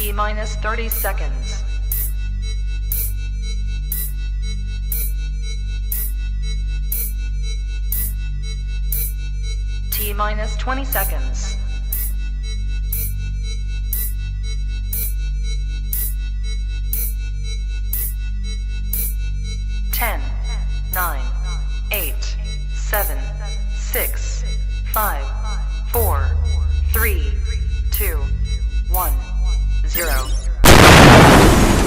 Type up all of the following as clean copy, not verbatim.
T minus 30 seconds. T minus 20 seconds. Ten, 9, 8, 7, 6, 5, 4, 3, 2, 1, 0.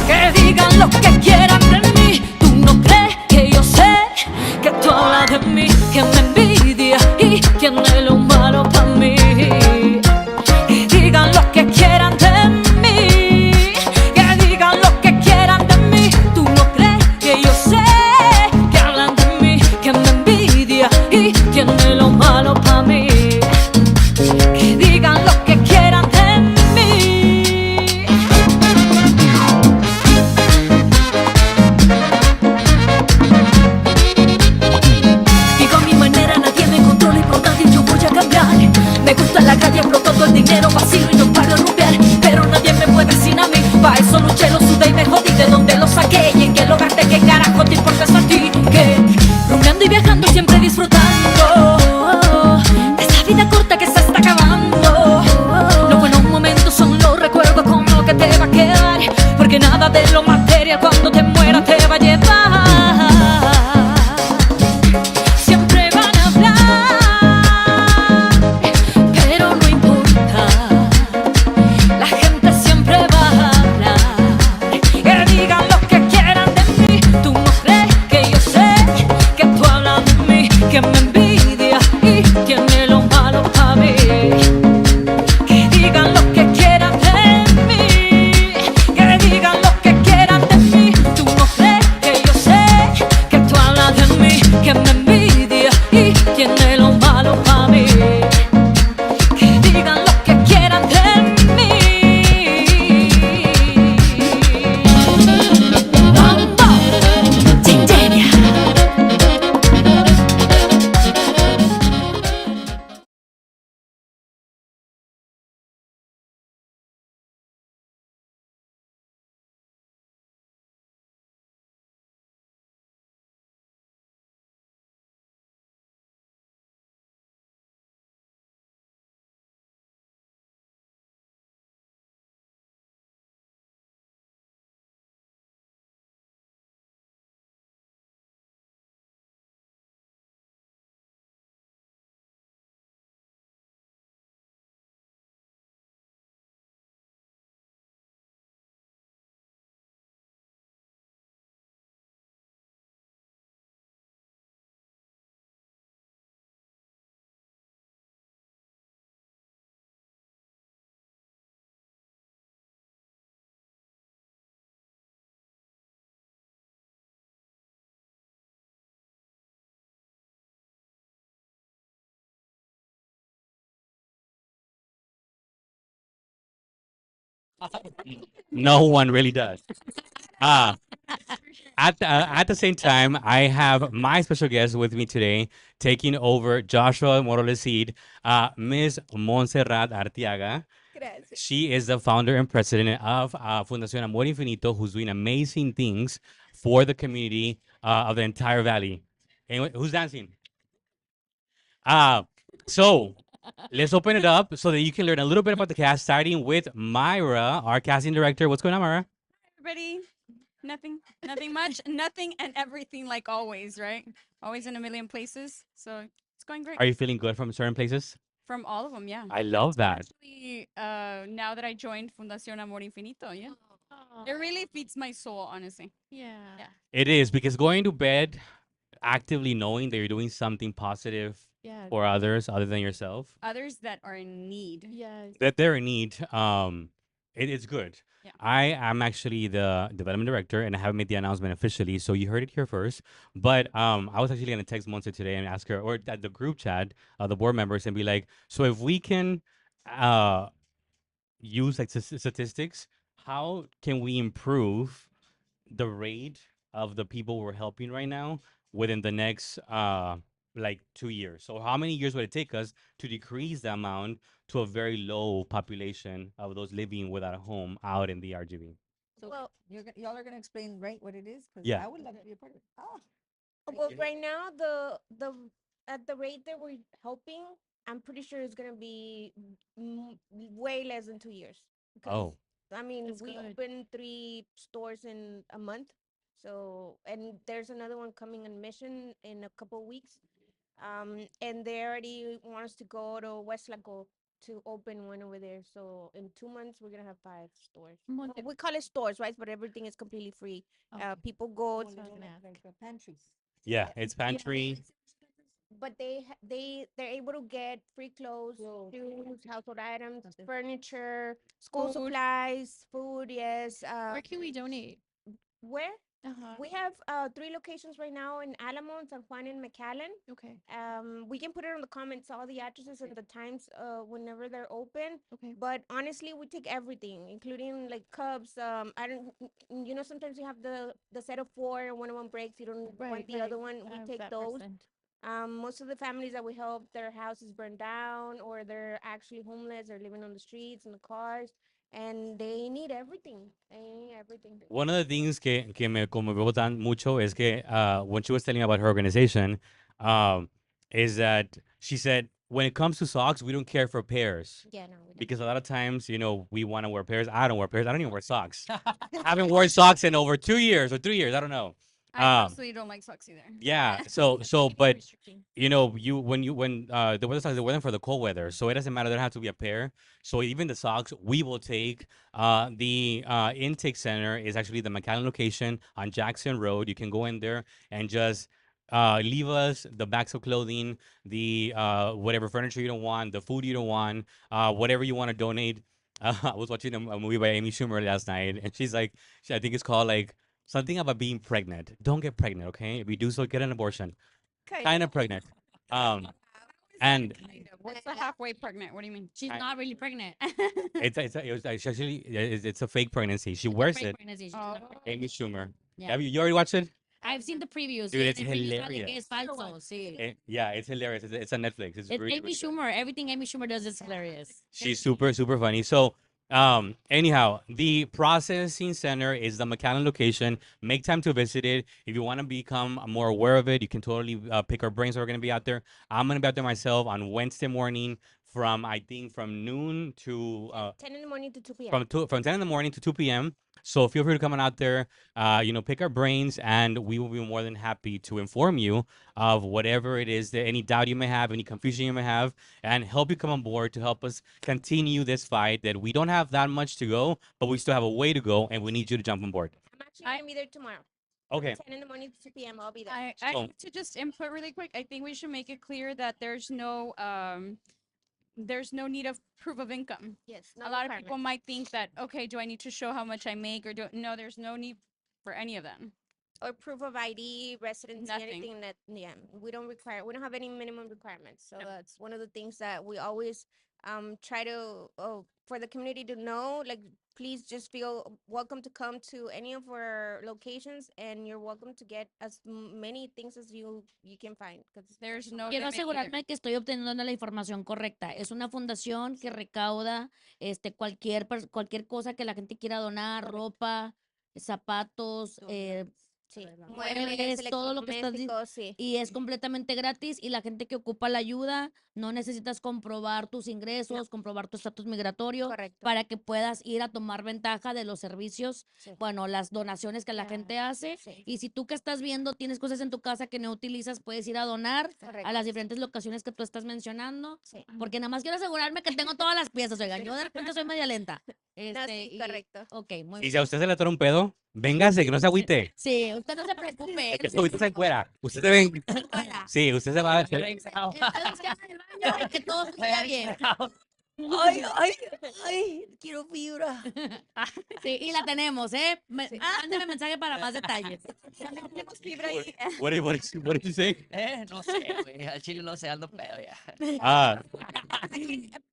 Que digan lo que quieran de mí. Tú no crees que yo sé que tú hablas de mí, que me envidia y tiene lo malo para mí. Que digan lo que quieran de mí. Que digan lo que quieran de mí. Tú no crees que yo sé que hablan de mí, que me envidia y tiene lo malo para mí. Que digan lo que quieran de mí. Y con mi manera nadie me controla y por nadie yo voy a cambiar. Me gusta la calle, exploto todo el dinero vacío y no paro de rumbear. Pero nadie me puede sin a mí. Pa' eso luché, lo sudé y me jodí. De dónde lo saqué y en qué lo gasté. ¿Qué carajo te importa eso a ti? Que rumbeando y viajando siempre disfrutando de esta vida corta que se está acabando. Los buenos momentos son los recuerdos con lo que te va a quedar. Porque nada de lo material cuando te mueras te va a llevar. Siempre van a hablar, pero no importa. La gente siempre va a hablar. Que digan lo que quieran de mí. Tú no crees que yo sé que tú hablas de mí, que me envidia y tiene lo malo para mí. Que digan lo que quieran de mí. Que digan lo que quieran de mí. Tú no crees que yo sé que tú hablas de mí, que me envidia y tiene lo malo para mí. Que digan lo que quieran de mí. Mambo, Chinchenia. No one really does. Ah, at the same time, I have my special guest with me today, taking over Joshua Morales' seat, Ms. Montserrat Artiaga. Gracias. She is the founder and president of Fundación Amor Infinito, who's doing amazing things for the community of the entire valley. Anyway, who's dancing? Uh, so let's open it up so that you can learn a little bit about the cast, starting with Myra, our casting director. What's going on, Myra? Everybody, nothing much, nothing and everything like always, right? Always in a million places. So it's going great. Are you feeling good from certain places? From all of them, yeah. I love that. Actually, now that I joined Fundación Amor Infinito, yeah. It really feeds my soul, honestly. Yeah. Yeah. It is, because going to bed actively knowing that you're doing something positive Yeah. for others other than yourself, Others that are in need. Yes. that they're in need, it's good. Yeah. I am actually the development director, and I haven't made the announcement officially, so you heard it here first. But I was actually gonna text Monse today and ask her, or at the group chat, the board members, and be like, so if we can use like statistics, how can we improve the rate of the people we're helping right now within the next like 2 years. So how many years would it take us to decrease the amount to a very low population of those living without a home out in the RGB? So Well- y'all are gonna explain right what it is, because Yeah. I would love to be a part of it. Oh, Well, right now the at the rate that we're helping, I'm pretty sure it's gonna be way less than 2 years. Because, Oh, I mean, That's we good. opened 3 stores in a month, so and there's another one coming in Mission in a couple weeks, and they already want us to go to West Laco to open one over there. So in 2 months we're gonna have 5 stores. Monte- We call it stores, right? But everything is completely free. Okay. People go. well, I was gonna like the pantries. yeah, it's pantry. But they're able to get free clothes, Clothes. shoes, household items, Something. furniture, school Food. supplies, food. Yes. Where can we donate? Where? Uh-huh. We have 3 locations right now in Alamo, San Juan, and McAllen. Okay. We can put it on the comments, all the addresses and the times whenever they're open. Okay. But honestly, we take everything, including like cups. I don't, sometimes you have the set of 4 and one breaks. You don't want the other one. We take those. Most of the families that we help, their house is burned down or they're actually homeless. They're living on the streets in the cars, and they need everything. They need everything. One of the things que me conmovió tan mucho es que when she was telling about her organization, is that she said, when it comes to socks, we don't care for pairs. Yeah, no, we don't. Because a lot of times, we want to wear pairs. I don't wear pairs. I don't even wear socks. I haven't worn socks in over 2 years or 3 years. I don't know. I personally don't like socks either. Yeah. But when the weather starts, the weather for the cold weather, so it doesn't matter. There have to be a pair. So even the socks we will take. The intake center is actually the McAllen location on Jackson Road. You can go in there and just leave us the bags of clothing, the whatever furniture you don't want, the food you don't want, whatever you want to donate. I was watching a movie by Amy Schumer last night, and she's like, I think it's called like something about being pregnant. Don't get pregnant, okay? If you do so, get an abortion. Kind of pregnant. And Kind of. What's the halfway pregnant? What do you mean? She's I- not really pregnant. it's actually it's a fake pregnancy. She wears it. Pregnancy, she's Oh. not pregnant. Amy Schumer. Yeah. Have you already watched it? I've seen the previews. Dude, y it's en el preview sale que hilarious. es falso, sí. Yeah, it's hilarious. It's on Netflix. It's It's really, Amy really good. Schumer. Everything Amy Schumer does is hilarious. She's super, super funny. So, anyhow, the processing center is the McAllen location. Make time to visit it. If you want to become more aware of it, you can totally pick our brains. We're going to be out there. I'm going to be out there myself on Wednesday morning from noon to 10 in the morning to 2 p.m. from 10 in the morning to 2 p.m. So feel free to come on out there, pick our brains, and we will be more than happy to inform you of whatever it is, that any doubt you may have, any confusion you may have, and help you come on board to help us continue this fight that we don't have that much to go, but we still have a way to go, and we need you to jump on board. I'm actually going to be there tomorrow. Okay. 10 in the morning to 2 p.m. I'll be there. I So- need to just input really quick. I think we should make it clear that there's no need of proof of income. Yes. A lot of people might think that, okay, do I need to show how much I make no, there's no need for any of that. Or proof of ID, residency, Nothing. anything that, we don't have any minimum requirements. So that's one of the things that we always try to, for the community to know, like, please just feel welcome to come to any of our locations, and you're welcome to get as many things as you can find. 'Cause There's no Quiero limit either. asegurarme que estoy obteniendo la información correcta. Es una fundación que recauda cualquier cosa que la gente quiera donar, ropa, zapatos, Sí. muebles, todo lo que estás electrodomésticos, sí. y es completamente gratis, y la gente que ocupa la ayuda no necesitas comprobar tus ingresos, comprobar tu estatus migratorio Correcto. para que puedas ir a tomar ventaja de los servicios, Sí. bueno, las donaciones que la Ya, gente hace. sí. Y si tú que estás viendo tienes cosas en tu casa que no utilizas, puedes ir a donar a Correcto. las diferentes locaciones que tú estás mencionando, Sí. porque nada más quiero asegurarme que tengo todas las piezas, oigan, yo de repente soy media lenta. No, sí, correcto. Ok, muy Y bien. si a usted se le atora un pedo, véngase, que no se agüite. Sí, usted no se preocupe. Que ahorita se encuera. Usted se ven. Fuera. Sí, usted se va. Entonces, que haga el baño y que todo fluya bien. Ay, quiero fibra. Sí, y la tenemos, ¿eh? Mándeme mensaje para más detalles. Tenemos fibra ahí. What did you say? No sé, güey. Al chile no sé, ando pedo ya. Ah,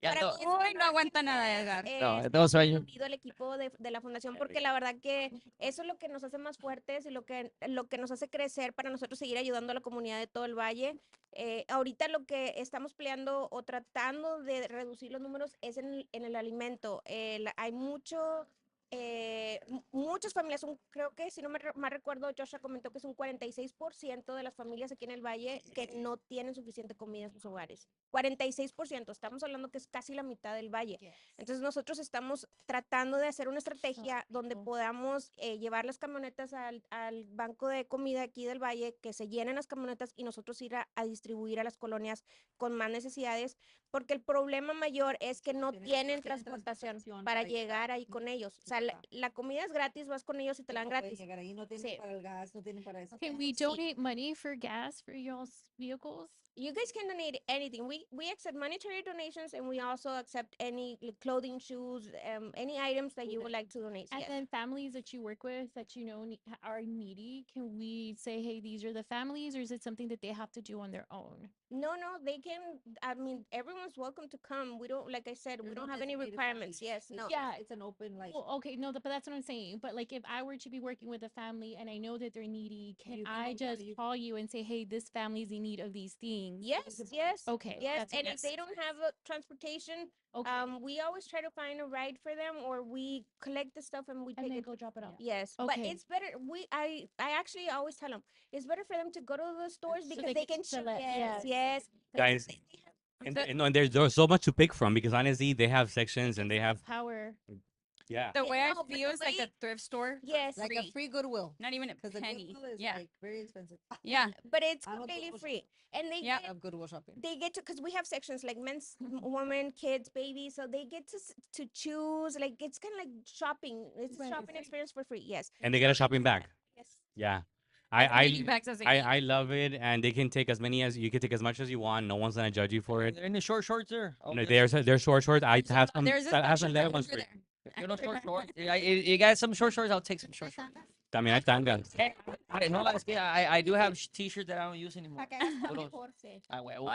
Ya Para ando- mí Uy, no aguanta nada, Edgar. No, es tengo sueño. unido al equipo de la fundación, porque la verdad que eso es lo que nos hace más fuertes y lo que nos hace crecer para nosotros seguir ayudando a la comunidad de todo el valle. Ahorita lo que estamos peleando o tratando de reducir los números es en el alimento. Hay muchas familias, creo que si no mal recuerdo, Joshua comentó que es un 46% de las familias aquí en el Valle que no tienen suficiente comida en sus hogares. 46%, estamos hablando que es casi la mitad del Valle. Entonces nosotros estamos tratando de hacer una estrategia donde podamos llevar las camionetas al banco de comida aquí del Valle, que se llenen las camionetas y nosotros ir a distribuir a las colonias con más necesidades, porque el problema mayor es que no tienen transportación para llegar ahí con ellos. O sea, la comida es gratis, vas con ellos y te la dan gratis. Sí. Can we donate money for gas for y'all's vehicles? You guys can donate anything. We accept monetary donations, and we also accept any clothing, shoes, any items that you would like to donate. And Yes. then families that you work with that you know are needy, can we say, hey, these are the families, or is it something that they have to do on their own? No, they can. I mean, everyone's welcome to come. We don't, like I said, we don't have any requirements. Yes, no. Yeah, It's an open like. well, okay, no, but that's what I'm saying. But like, if I were to be working with a family and I know that they're needy, can You can I go- yeah, just you- call you and say, hey, this family's in need of these things? Yes, Okay, yes. that's And what- if they don't have transportation, Okay, we always try to find a ride for them, or we collect the stuff and we and take then it. go drop it off. Yes, but Okay. it's better. I actually always tell them it's better for them to go to the stores because they they can can shop. select, Yes, yeah. yes. Guys, They have- and no, and there's so much to pick from because honestly, they have sections and they have Power. yeah. The Yeah, way I no, but feel the is like way- a thrift store. Yes, Like a free Goodwill. Not even a Because the penny. Goodwill is Yeah. like very expensive. Yeah. but it's I don't completely Goodwill free, and they Yeah. I have Goodwill shopping. get to, because we have sections like men's, women, kids, babies, so they get to choose. Like it's kind of like shopping. It's a Right. shopping experience for free. Yes. And they get a shopping bag. Yes. Yeah. As I many bags as they need. I love it, and they can take as many as you can take as much as you want. No one's gonna judge you for it. They're in the short shorts there. Oh, No, they're short shorts. I have some. There's a I have some section leather right ones over for you. there. You know short shorts. You guys some short shorts? I'll take some short shorts. También hay tangas. No, es que I do have t-shirts that I don't use anymore. Puros. A huevo.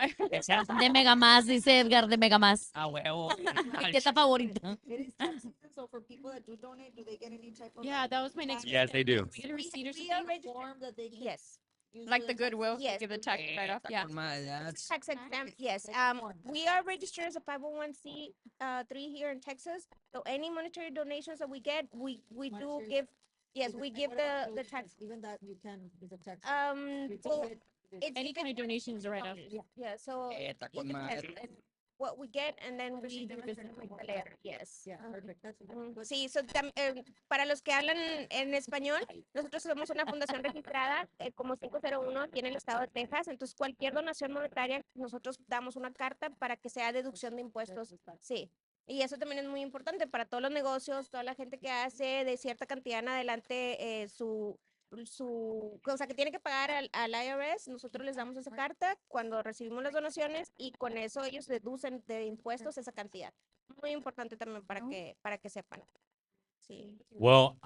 De Mega Más, dice Edgar de Mega Más. A huevo. Mi teta favorita. It is tax season, so for people that do donate, do they get any type of? Yeah, that was my next Yes, they do. We get a receipt or We something? already Form that they can Yes. use Like for the Goodwill. Yes. Give the tax right off. Yeah. That's Tax exempt. Yes. Like a form. We are registered as a 501c3 here in Texas. So any monetary donations that we get, we do Monetary- give. Yes, we give What about the tax. Even that you can is a tax. You Well, take it, it's Any kind of donations are right off. yeah. So Está it con depends madre. on what we get, and then we do the layer. Yes. Yeah, perfect. That's good. Sí, para los que hablan en español, nosotros somos una fundación registrada como 501 aquí en el estado de Texas, entonces cualquier donación monetaria, nosotros damos una carta para que sea deducción de impuestos. Sí, y eso también es muy importante para todos los negocios, toda la gente que hace de cierta cantidad en adelante o sea, que tiene que pagar al IRS, nosotros les damos esa carta cuando recibimos las donaciones y con eso ellos deducen de impuestos esa cantidad. Muy importante también para que sepan. Sí. Well,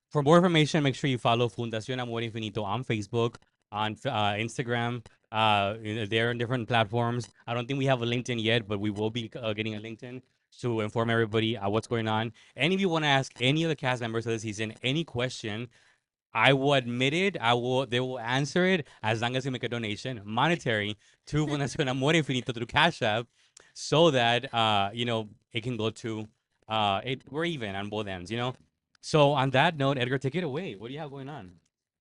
for more information, make sure you follow Fundación Amor Infinito on Facebook, on Instagram. They're on different platforms. I don't think we have a LinkedIn yet, but we will be getting a LinkedIn to inform everybody what's going on. And if you want to ask any of the cast members of the season any question, I will admit it. They will answer it as long as you make a donation, monetary, to Fundación Amor Infinito through Cash App, so that it can go to we're even on both ends, So on that note, Edgar, take it away. What do you have going on?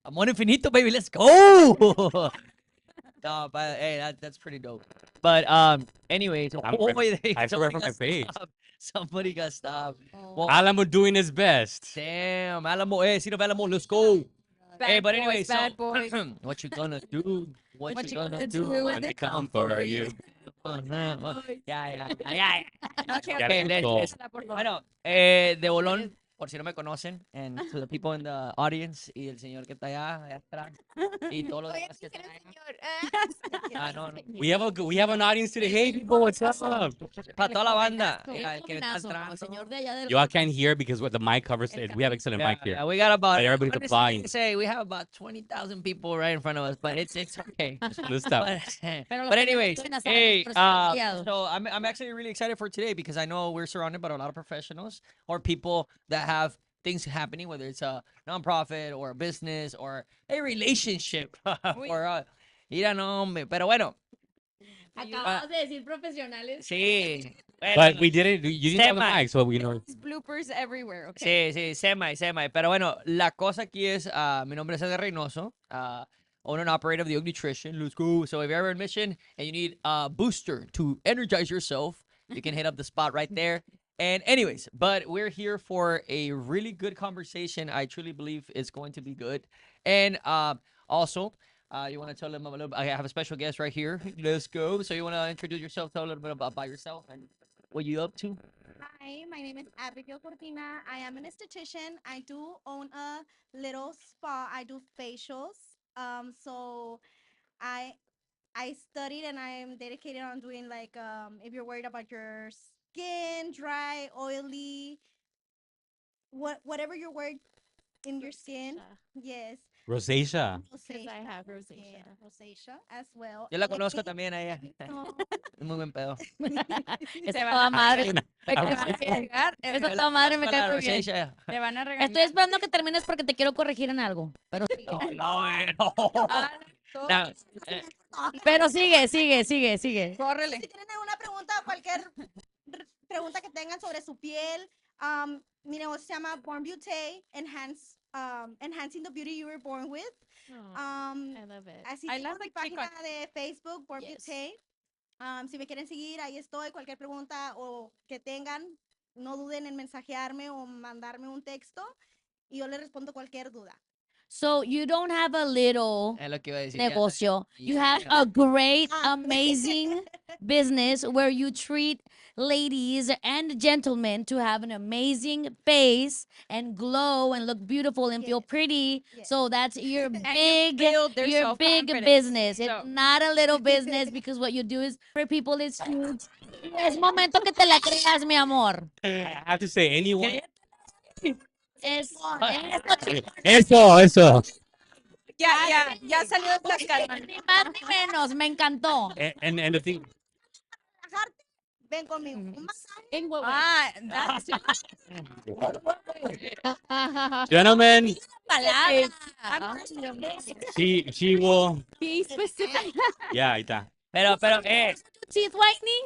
Amor infinito, baby. Let's go. No, but hey, that's pretty dope. But anyways, I have to refer my face. Somebody got stopped. Oh, Well, Alamo doing his best. damn, Alamo, City of Alamo, let's go. Hey, Bad but boys, anyway, so bad boys. what you gonna do? What you gonna do do When they come for you. Yeah. Okay, Ya Okay, le gustó. Bueno, de bolón, por si no me conocen, and to the people in the audience, y el señor que está allá atrás, y todos los demás que están allá. No. We have an audience today. Hey people, what's up? Para toda la banda, El el que está jovenazo, el entrando. señor de allá del- You all can't hear because the mic covers it. We have excellent mic here. Yeah, we got about. But everybody's honestly, applying. Say we have about 20,000 people right in front of us, but it's okay. Let's stop. Pero los But que anyways, no pueden hacer hey, por eso están so I'm actually really excited for today because I know we're surrounded by a lot of professionals or people that have things happening, whether it's a nonprofit or a business or a relationship or Mira, no, hombre. Pero bueno, Acabamos de decir profesionales. sí. Bueno, But we didn't. You didn't have the Semi. mic, so we know. There's bloopers everywhere, okay? Sí, sí, semi. Pero bueno, la cosa aquí es, mi nombre es S3E3 Reynoso, owner and operator of the Oak Nutrition. Let's go. So if you're ever in Mission and you need a booster to energize yourself, you can hit up the spot right there. And anyways, but we're here for a really good conversation. I truly believe it's going to be good. And also, you want to tell them a little. I have a special guest right here. Let's go. So you want to introduce yourself, tell a little bit about yourself and what you up to. Hi, my name is Abigail Cortina. I am an esthetician. I do own a little spa. I do facials. So I I studied and I am dedicated on doing like if you're worried about your skin, dry, oily, whatever you're worried in your skin. Yes. Rosacea. Rosacea. I have Yeah, rosacea. rosacea as well. Yo la conozco también a ella. So, Es muy buen pedo. Está toda madre. Me Ah, cae sí. muy bien. Está Yo la toda madre, me conozco a cae la muy bien. Rosacea. Te van a regañar. Estoy esperando que termines porque te quiero corregir en algo. Pero, No. Ah, No, eh, pero sigue. Córrele. si tienen alguna pregunta, cualquier pregunta que tengan sobre su piel, mi negocio se llama Born Beauty, enhancing the beauty you were born with. I love it. Así I tengo love mi the kick página de Facebook, Born Yes. Beauty. Si me quieren seguir, ahí estoy. Cualquier pregunta o que tengan, no duden en mensajearme o mandarme un texto y yo les respondo cualquier duda. So you don't have a little es lo que iba a decir. Ya. negocio. You Yeah. have a great, Ah. amazing business where you treat ladies and gentlemen to have an amazing face and glow and look beautiful and feel Yes. pretty. Yes. So that's your And you big, build their your big self-confidence. business. So- It's not a little business because what you do is for people is huge. Es momento que te la creas, mi amor. I have to say, anyone. Eso. Ya salió de plática. Ni más ni menos, me encantó. And the thing. Relajarte, ven conmigo. Un masaje. En huevo. Ah, that's Gentlemen, Palabra. she will. Be specific. Yeah, ahí está. Pero, Teeth whitening?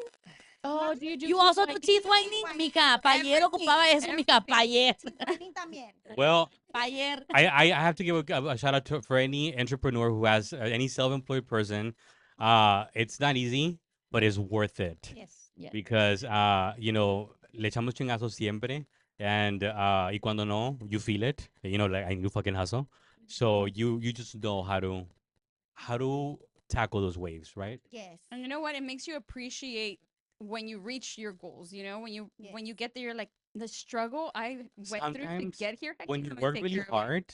Oh, do you do You teeth also do whitening? teeth whitening? Mija, ayer ocupaba eso, mija, ayer. Training también. Well, Ayer. I have to give a shout out for any entrepreneur who has any self-employed person. It's not easy, but it's worth it Yes. Yes. because le echamos chingazos siempre, and y cuando no, you feel it. Like I do fucking hustle. So you just know how to tackle those waves, right? Yes. And you know what? It makes you appreciate when you reach your goals. You know, when you get there, you're like the struggle I went through to Sometimes get here. I When can you come and work take really care of it. hard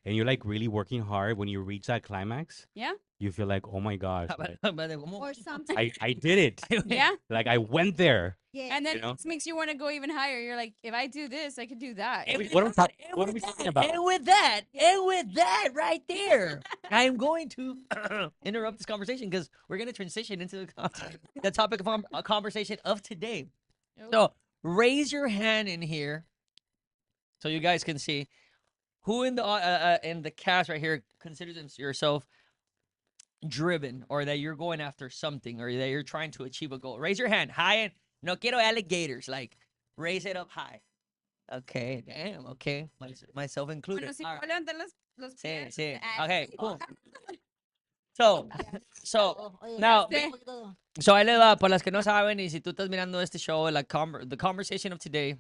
and you're like really working hard, when you reach that climax, Yeah. you feel like, oh my gosh, like, ¿cómo? Or sometimes. I did it. Yeah. Like I went there. Yes. And then You know? it makes you want to go even higher. You're like, if I do this, I could do that. What are we talking about? And with that right there, I am going to interrupt this conversation because we're going to transition into the topic of a conversation of today. So raise your hand in here so you guys can see who in the cast right here considers yourself driven or that you're going after something or that you're trying to achieve a goal. Raise your hand high and no quiero alligators, like raise it up high. Okay, damn, okay. Myself included. Bueno, si All puedo right. levantar los Sí, pies. sí. Ah, Okay, cool. So now, so ahí le va, por las que no saben, y si tú estás mirando este show, the conversation of today,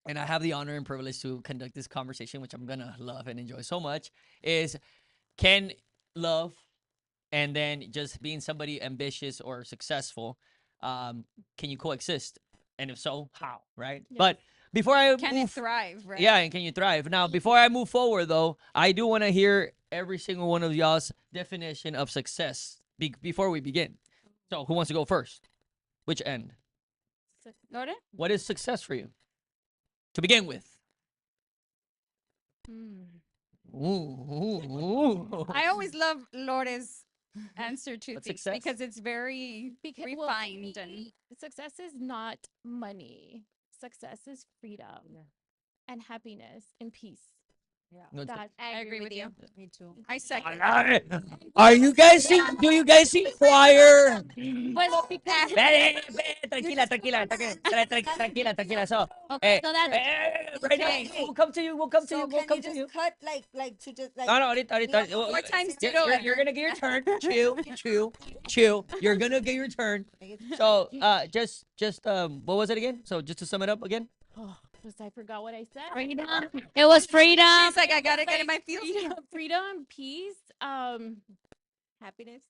and I have the honor and privilege to conduct this conversation, which I'm gonna love and enjoy so much, is can love and then just being somebody ambitious or successful, can you coexist? And if so, how, right? But before I Can it thrive, right? yeah, and can you thrive? Now, before I move forward, though, I do want to hear every single one of y'all's definition of success before we begin. So, who wants to go first? Which end? Lore? What is success for you? To begin with. Ooh. I always love Lore's answer to What's things success? because it's very refined and Success is not money. Success is freedom and happiness and peace. No, it's- That I agree with you. Me too. I second. Are you guys sing? Do you guys sing choir? Pues because Tranquila, tranquila, tranquila, tranquila. So, okay, so that's right now, we'll come to you. We'll come to you. We'll come to you. cut like to just like? No, no, ahorita. Four times You're, zero. you're gonna get your turn. Chill. You're gonna get your turn. So, what was it again? So, just to sum it up again. oh, I forgot what I said. Freedom. It was freedom. She's like, I gotta get in my feels. Freedom, peace. Happiness.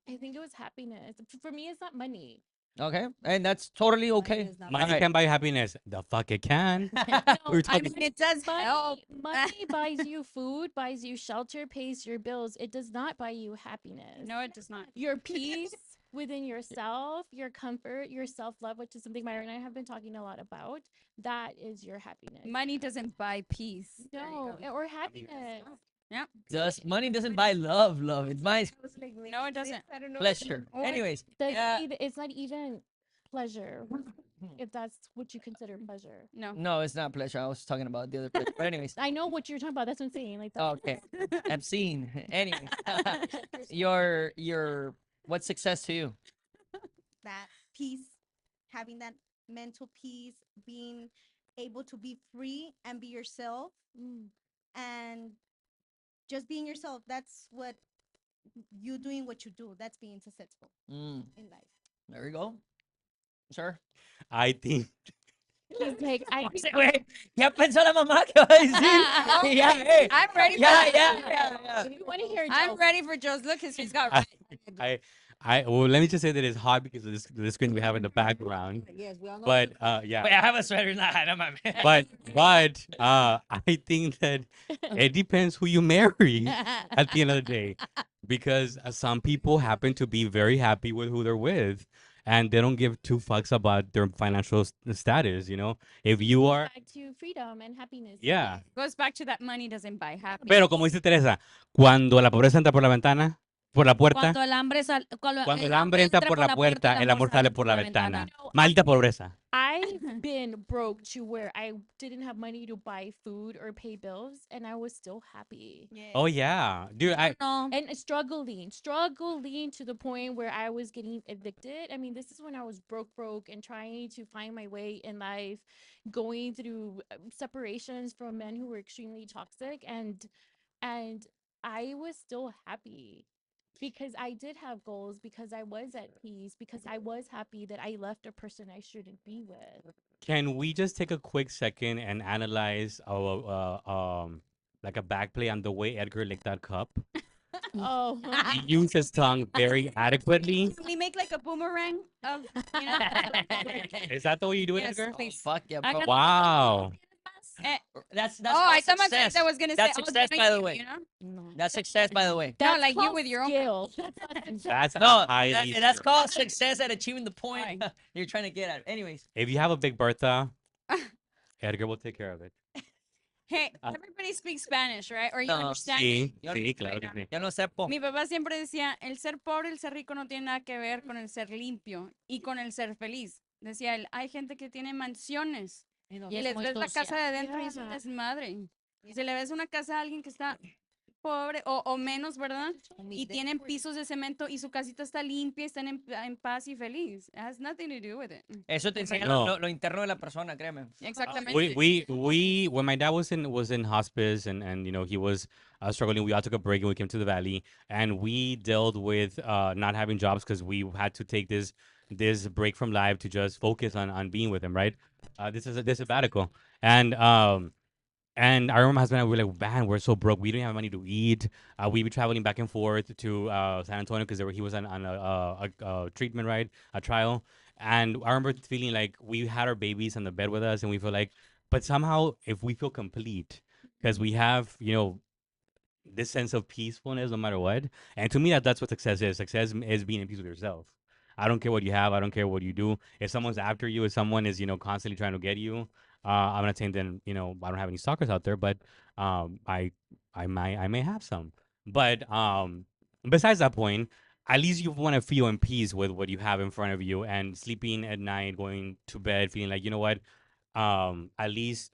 I think it was happiness. For me, it's not money. Okay, and that's totally okay. Money Alright. can buy happiness. The fuck it can. No, We're I talking. mean, it does help. money buys you food, buys you shelter, pays your bills. It does not buy you happiness. No, it does not. Your peace within yourself, your comfort, your self love, which is something Myra and I have been talking a lot about. That is your happiness. Money doesn't buy peace. No, or happiness. Money doesn't buy love. It buys No, it doesn't. I don't know. pleasure. Or- Anyways, It's not even pleasure, if that's what you consider pleasure. No. no, it's not pleasure. I was talking about the other pleasure. But anyways, I know what you're talking about. That's what I'm saying. Like that. okay, obscene. Anyway, your what's success to you? That peace, having that mental peace, being able to be free and be yourself, and just being yourself. That's what you doing what you do. That's being successful Mm, in life. there we go, sir. I think He's like, Wait, ya pensó la mamá que va a decir. Ya, hey. I'm ready. Yeah. if you want to hear, I'm Joe, ready for Joe's look because he's got. well, let me just say that it's hot because of the screen we have in the background. Yes, we all know. But yeah. Wait, I have a sweater. Nah, no, man. But I think that it depends who you marry at the end of the day, because some people happen to be very happy with who they're with, and they don't give two fucks about their financial status. You know, if you are, back to freedom and happiness. yeah. Goes back to that money doesn't buy happiness. Pero como dice Teresa, cuando la pobreza entra por la ventana, por la puerta, Cuando el hambre cuando el hambre entra por la puerta, el amor sale por la ventana. Maldita pobreza. I've been broke to where I didn't have money to buy food or pay bills, and I was still happy. Oh yeah, dude. No. And struggling to the point where I was getting evicted. I mean, this is when I was broke, and trying to find my way in life, going through separations from men who were extremely toxic, and I was still happy because I did have goals, because I was at peace, because I was happy that I left a person I shouldn't be with. Can we just take a quick second and analyze like a back play on the way Edgar licked that cup? Oh, He used his tongue very adequately. Can we make like a boomerang of, you know? Is that the way you do it, Yes, Edgar? please. Fuck yeah, I bro. got- Wow. That's Oh, I thought my success. that was gonna That's say. oh, success, thank by the you, way. You know? no. That's success, by the way. No, like you called with your own. skill. That's not success. That's No, highly that's skilled. called success at achieving the point you're trying to get at. Anyways, If you have a big Bertha, Edgar will take care of it. Hey, everybody speaks Spanish, right? Or you No. understand? Sí, Yo- sí, claro que sí. yo no sepo. Mi papá siempre decía, el ser pobre, el ser rico no tiene nada que ver con el ser limpio y con el ser feliz. Decía él, hay gente que tiene mansiones y les ves la casa de adentro y es un Yeah. desmadre. Y si le ves una casa a alguien que está pobre o menos, ¿verdad? Y tienen pisos de cemento y su casita está limpia, están en paz y feliz. It has nothing to do with it. Eso te enseña No. lo interno de la persona, créeme. Exactamente. We when my dad was in hospice and you know he was struggling, we all took a break and we came to the valley and we dealt with not having jobs because we had to take this break from life to just focus on being with him, right? This is a sabbatical. And I remember my husband and I were like, man, we're so broke. We didn't have money to eat. We'd be traveling back and forth to San Antonio because he was on a treatment, right? A trial. And I remember feeling like we had our babies on the bed with us and we feel like, but somehow if we feel complete, because we have, you know, this sense of peacefulness no matter what. And to me, that's what success is. Success is being in peace with yourself. I don't care what you have. I don't care what you do. If someone's after you, if someone is, you know, constantly trying to get you, I'm not saying then, you know, I don't have any stalkers out there, but I may have some. But besides that point, at least you want to feel in peace with what you have in front of you and sleeping at night, going to bed, feeling like, you know what, at least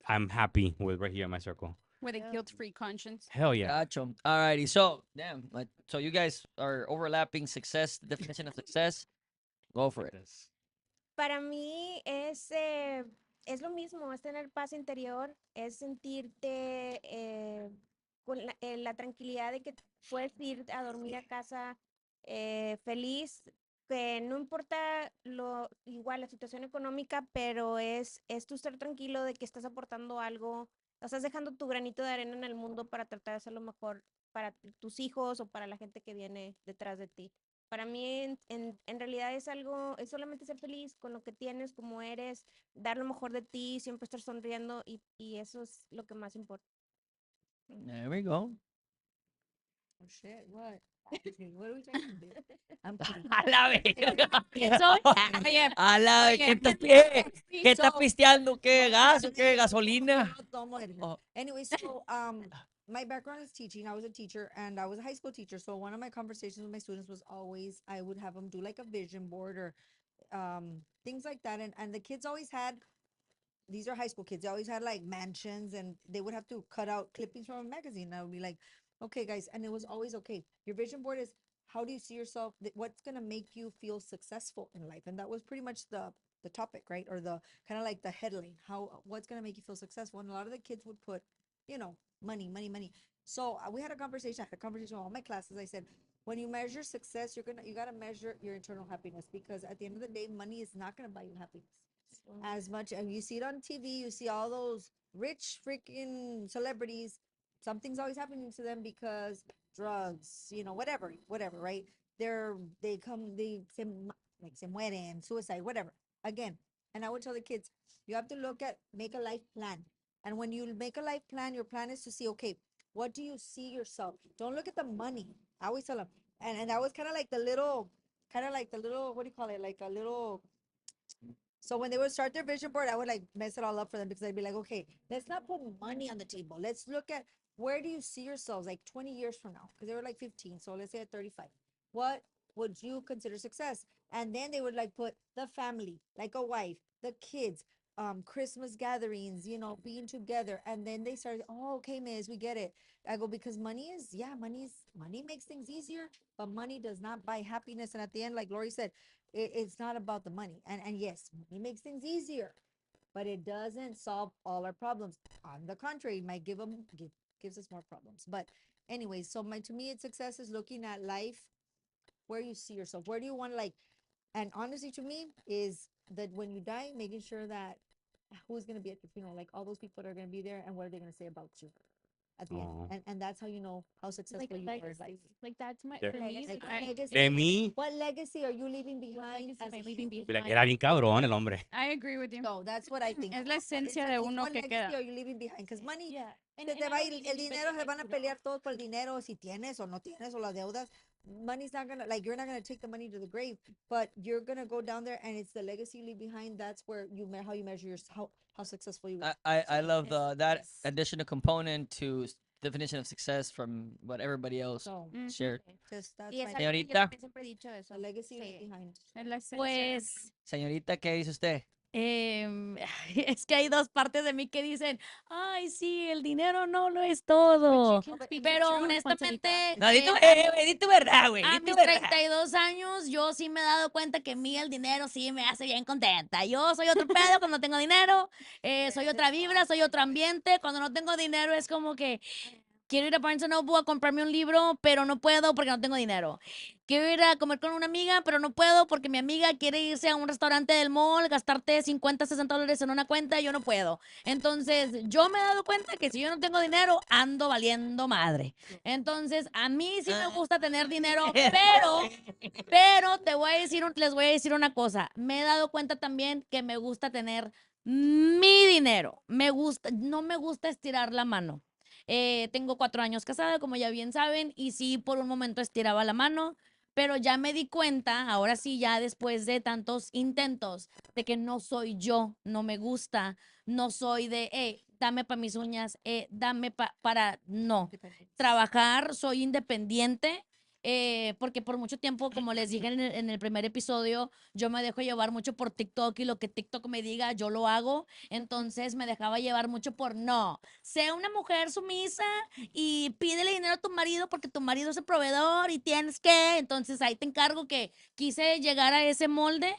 I'm happy with right here in my circle. With a guilt-free conscience. Hell yeah. Gotcha. Alrighty. So, damn. So you guys Hell yeah. Gotcha. Alrighty. So, damn. So you guys are overlapping success, the definition of success. Go for it. This. Para mí es lo mismo, es tener paz interior, es sentirte con la tranquilidad de que puedes ir a dormir a casa feliz, que no importa igual la situación económica, pero es tú estar tranquilo de que estás aportando algo, estás dejando tu granito de arena en el mundo para tratar de hacer lo mejor para tus hijos o para la gente que viene detrás de ti. Para mí, en realidad es solamente ser feliz con lo que tienes, como eres, dar lo mejor de ti, siempre estar sonriendo y eso es lo que más importa. There we go. Oh shit, what? What are we trying to do? I'm kidding. A la verga. So, Oye, A la Oye, ¿qué estás sí, ¿Qué estás so- pisteando? ¿Qué gas o qué gasolina? No tomo el- Oh. Anyway, so my background is teaching. I was a teacher and I was a high school teacher. So one of my conversations with my students was always I would have them do like a vision board or things like that. And the kids always had these are high school kids. They always had like mansions and they would have to cut out clippings from a magazine. I would be like, okay, guys. And it was always okay. Your vision board is how do you see yourself? What's going to make you feel successful in life? And that was pretty much the topic, right? Or the kind of like the headline, what's going to make you feel successful. And a lot of the kids would put, money, money, money. So we had a conversation. I had a conversation with all my classes. I said, when you measure success, you got to measure your internal happiness because at the end of the day, money is not going to buy you happiness as much. And you see it on TV, you see all those rich freaking celebrities. Something's always happening to them because drugs, whatever, right? Se mueren, suicide, whatever. Again, and I would tell the kids, you have to make a life plan. And when you make a life plan, your plan is to see, okay, what do you see yourself? Don't look at the money. I always tell them, and that was kind of like the little, what do you call it? Like a little. So when they would start their vision board, I would like mess it all up for them because I'd be like, okay, let's not put money on the table. Let's look at where do you see yourselves like 20 years from now? Because they were like 15. So let's say at 35. What would you consider success? And then they would like put the family, like a wife, the kids, Christmas gatherings, being together. And then they started, oh, okay, miss, we get it. I go, because money makes things easier, but money does not buy happiness. And at the end, like Lori said, it's not about the money. And yes, money makes things easier, but it doesn't solve all our problems. On the contrary, it might gives us more problems. But anyways, so to me, it's success is looking at life, where you see yourself, where do you want and honestly, to me, is that when you die, making sure that who's gonna be at your funeral, like all those people that are gonna be there, and what are they gonna say about you at the Aw. end, and that's how you know how successful you are in life. legacy. Like that's my There- for me. Like, I- legacy. De mí, What legacy are you leaving behind? legacy as am I a leaving human? like, behind? era bien cabrón el hombre. I agree with you. So that's what I think. Es la esencia de uno What que legacy queda. are you leaving behind? Because money, Yeah. se And te I va a don't ir, mean el to be dinero se van a you know, pelear todos por el dinero, si tienes o no tienes o las deudas. Money's not gonna, like, you're not gonna take the money to the grave, but you're gonna go down there and it's the legacy you leave behind. That's where how you measure how successful you are. I love that additional component to definition of success from what everybody else So shared. just that's Y es my algo que yo Señorita. también siempre he dicho eso. the legacy you Sí. leave behind. Es la esencia. Pues Señorita, ¿qué dice usted? es que hay dos partes de mí que dicen, ay, sí, el dinero no lo es todo. Pero honestamente, No, di tu verdad, güey. a Di tu mis verdad. 32 años, yo sí me he dado cuenta que a mí el dinero sí me hace bien contenta. Yo soy otro pedo cuando tengo dinero, soy otra vibra, soy otro ambiente. Cuando no tengo dinero es como que quiero ir a Barnes Noble a comprarme un libro, pero no puedo porque no tengo dinero. Quiero ir a comer con una amiga, pero no puedo porque mi amiga quiere irse a un restaurante del mall, gastarte 50, 60 dólares en una cuenta y yo no puedo. Entonces, yo me he dado cuenta que si yo no tengo dinero, ando valiendo madre. Entonces, a mí sí me gusta tener dinero, pero les voy a decir una cosa. Me he dado cuenta también que me gusta tener mi dinero. No me gusta estirar la mano. Tengo 4 años casada, como ya bien saben, y sí, por un momento estiraba la mano, pero ya me di cuenta, ahora sí, ya después de tantos intentos, de que no soy yo, no me gusta, no soy de, dame para mis uñas, dame para, no. Trabajar, soy independiente porque por mucho tiempo, como les dije en el primer episodio, yo me dejo llevar mucho por TikTok y lo que TikTok me diga, yo lo hago. Entonces me dejaba llevar mucho por no. Sé una mujer sumisa y pídele dinero a tu marido porque tu marido es el proveedor y tienes que. Entonces ahí te encargo que quise llegar a ese molde.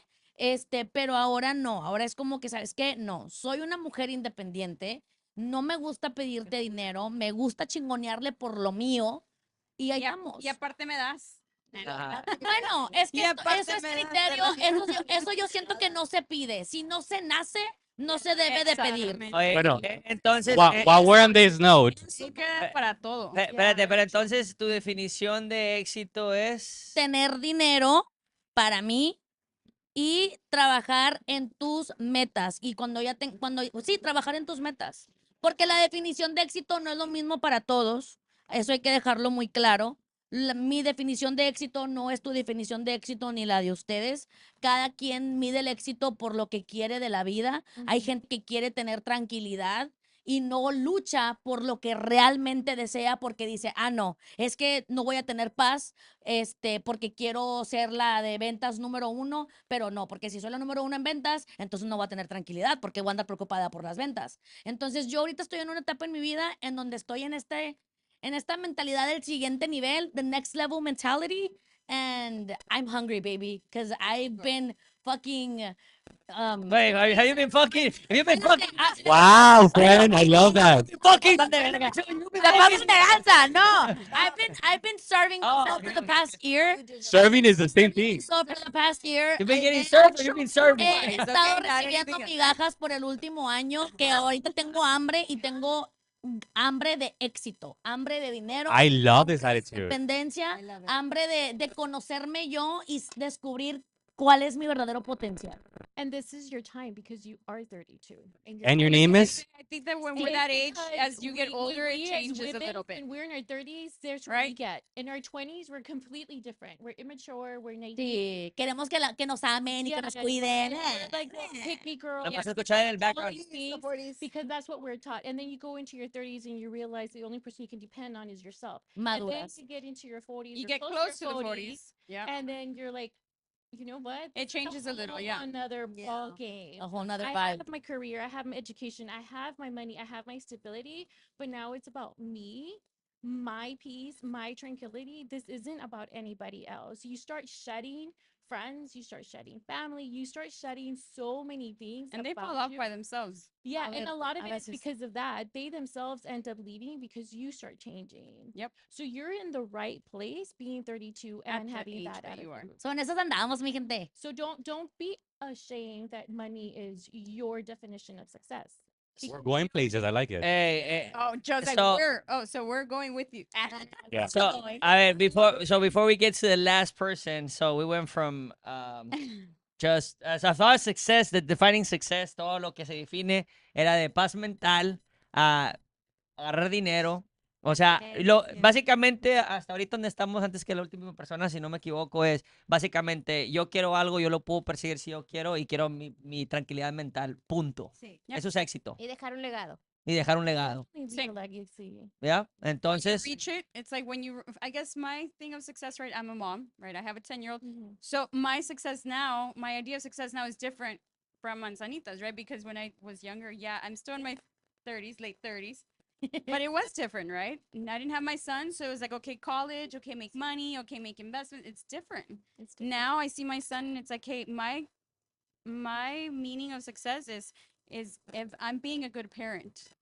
Pero ahora no, ahora es como que, ¿sabes qué? No, soy una mujer independiente, no me gusta pedirte dinero, me gusta chingonearle por lo mío y ahí estamos. Y aparte me das. Ajá. Bueno, es que Y aparte eso es me das, criterio, ¿verdad? eso yo siento que no se pide. Si no se nace, no se debe de pedir. Exactamente. Oye, Bueno, entonces, while we're on this note, Eso queda para todo. espérate, pero entonces tu definición de éxito es... Tener dinero para mí y trabajar en tus metas. Y sí, trabajar en tus metas. Porque la definición de éxito no es lo mismo para todos. Eso hay que dejarlo muy claro. Mi definición de éxito no es tu definición de éxito ni la de ustedes. Cada quien mide el éxito por lo que quiere de la vida. Hay gente que quiere tener tranquilidad y no lucha por lo que realmente desea porque dice, ah, no, es que no voy a tener paz, porque quiero ser la de ventas número uno, pero no, porque si soy la número uno en ventas, entonces no voy a tener tranquilidad porque voy a andar preocupada por las ventas. Entonces yo ahorita estoy en una etapa en mi vida en donde estoy en esta mentalidad del siguiente nivel, the next level mentality, and I'm hungry, baby, because I've been fucking Wait, have you been fucking? Have you been fucking? wow, friend, I love that. Fucking. Te pasas de lanza, no. I've been starving myself for the past year. Serving is the same thing. So for the past year, You've been getting served or you've been served? he It's estado okay, not recibiendo anything- migajas por el último año, que ahorita tengo hambre y tengo hambre de éxito, hambre de dinero, I love this hambre de attitude. independencia, I love it. hambre de conocerme yo y descubrir cuál es mi verdadero potencial. And this is your time because you are 32. And your name is? I think that when we're It's that age, because as you get older, it we as changes a women, little bit. When we're in our 30s, there's what we Right? get. In our 20s, we're completely different. We're immature, we're naive. Sí, queremos que nos amen y que nos Yeah, cuiden. we're like the pick me girl. Lo puedes escuchar en el all background. these things, because that's what we're taught. And then you go into your 30s and you realize the only person you can depend on is yourself. And then Maduras. you get into your 40s. You or get close to the 40s. Yeah. and then you're like, you know what? It changes a little, Whole yeah. Another Yeah. ball game. A whole nother I vibe. have my career, I have my education, I have my money, I have my stability, but now it's about me, my peace, my tranquility. This isn't about anybody else. You start shedding friends, you start shedding family, you start shedding so many things. And they fall about off you. by themselves. Yeah, A and ver, a lot of a it is veces. because of that. They themselves end up leaving because you start changing. Yep. So you're in the right place being 32 At and the having age that that you are. attitude. So en esas andamos, mi gente. So don't be ashamed that money is your definition of success. We're going places. I like it. Hey, Oh, Joe's like, So- we're going with you. Yeah. So, before we get to the last person, so we went from just as I thought success, the defining success, todo lo que se define era de paz mental a agarrar dinero. O sea, básicamente hasta ahorita donde estamos antes que la última persona, si no me equivoco, es básicamente yo quiero algo, yo lo puedo perseguir si yo quiero y quiero mi tranquilidad mental, punto. Sí. Eso es éxito. Y dejar un legado. Y dejar un legado, Leave Sí. a legacy. ¿ya? Entonces, Reach it. It's like when you, I guess my thing of success, right? I'm a mom, right? I have a 10-year-old. Mhm. So my success now, my idea of success now is different from Manzanitas, right? Because when I was younger, yeah, I'm still in my 30s, late 30s. But it was different, right? And I didn't have my son, so it was like, okay, college, okay, make money, okay, make investment. It's different. It's different. Now I see my son, and it's like, hey, my meaning of success is if I'm being a good parent.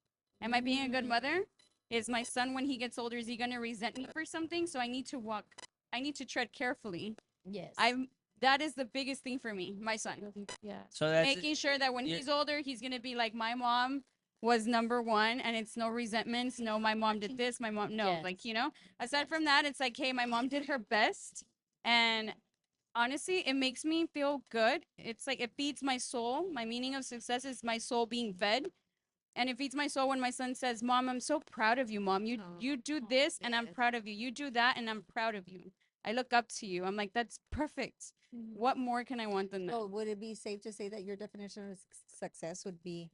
Am I being a good mother? Is my son, when he gets older, is he gonna resent me for something? So I need to tread carefully. Yes. That is the biggest thing for me, my son. Yeah. so that's Making sure that when yeah. he's older, he's gonna be like my mom was number one, and it's no resentments. No, my mom did this. My mom, no, Yes. like Aside from that, it's like, hey, my mom did her best, and honestly, it makes me feel good. It's like it feeds my soul. My meaning of success is my soul being fed. And it feeds my soul when my son says, "Mom, I'm so proud of you, Mom. You do this, and I'm yes. proud of you. You do that, and I'm proud of you. I look up to you." I'm like, that's perfect. What more can I want than that? So would it be safe to say that your definition of success would be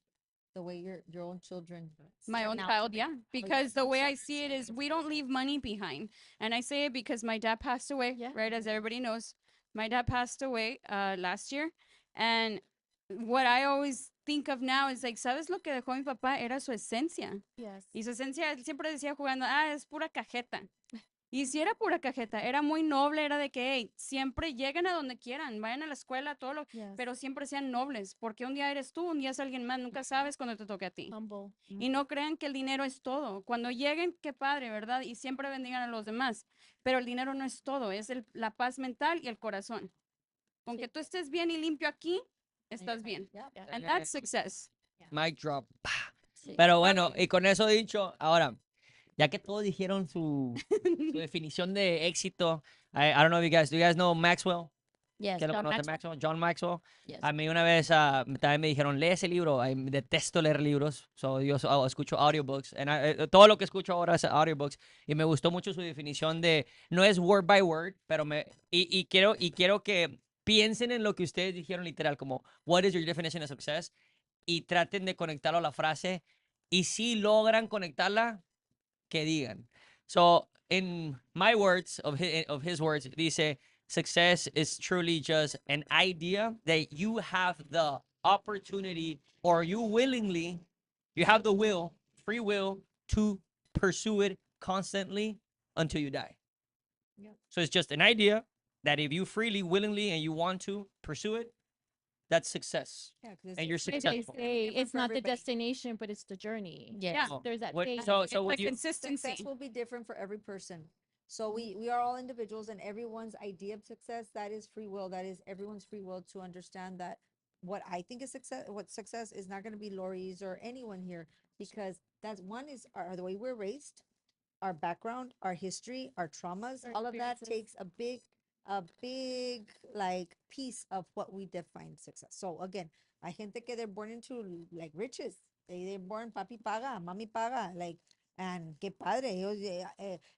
the way your own children. My own out child, to yeah. Because the way I see it is we don't leave money behind. And I say it because my dad passed away, Yeah. right? As everybody knows. My dad passed away last year. And what I always think of now is like, ¿sabes lo que dejó mi papá? Era su esencia. Yes. Y su esencia, él siempre decía jugando, es pura cajeta. Y si era pura cajeta, era muy noble, era de que, hey, siempre lleguen a donde quieran, vayan a la escuela, todo lo, Yes. pero siempre sean nobles, porque un día eres tú, un día es alguien más, nunca sabes cuando te toque a ti. Humble. Y no crean que el dinero es todo. Cuando lleguen, qué padre, ¿verdad? Y siempre bendigan a los demás. Pero el dinero no es todo, es la paz mental y el corazón. Con que tú estés bien y limpio aquí, estás bien. Yeah. And that's success. Mic drop. Sí. Pero bueno, y con eso dicho, ahora, ya que todos dijeron su definición de éxito, I don't know if do you guys know Maxwell? Yes. ¿Quién lo John conoce, Maxwell. Maxwell? John Maxwell. Yes. A mí una vez también me dijeron, lee ese libro. Detesto leer libros. So, yo escucho audiobooks. Todo lo que escucho ahora es audiobooks. Y me gustó mucho su definición de, no es word by word, pero quiero que piensen en lo que ustedes dijeron literal, como, what is your definition of success? Y traten de conectarlo a la frase. Y si logran conectarla, que digan. So, in my words, of his words, dice, success is truly just an idea that you have the opportunity or you have the free will to pursue it constantly until you die. Yep. So it's just an idea that if you freely, willingly, and you want to pursue it, that's success. Yeah, 'cause And you're They successful. say Different it's for not the everybody. destination, but it's the journey. Yes. Yeah. Oh, There's that what- phase. so It's what like you, consistency. Success will be different for every person. So we are all individuals, and everyone's idea of success, that is free will. That is everyone's free will to understand that what I think is success, what success is not going to be Lori's or anyone here, because that's one is the way we're raised, our background, our history, our traumas, Our all of that experiences. takes a big like piece of what we define success. So again, hay gente que they're born into like riches. They're born papi paga, mami paga, like, and qué padre. Ellos,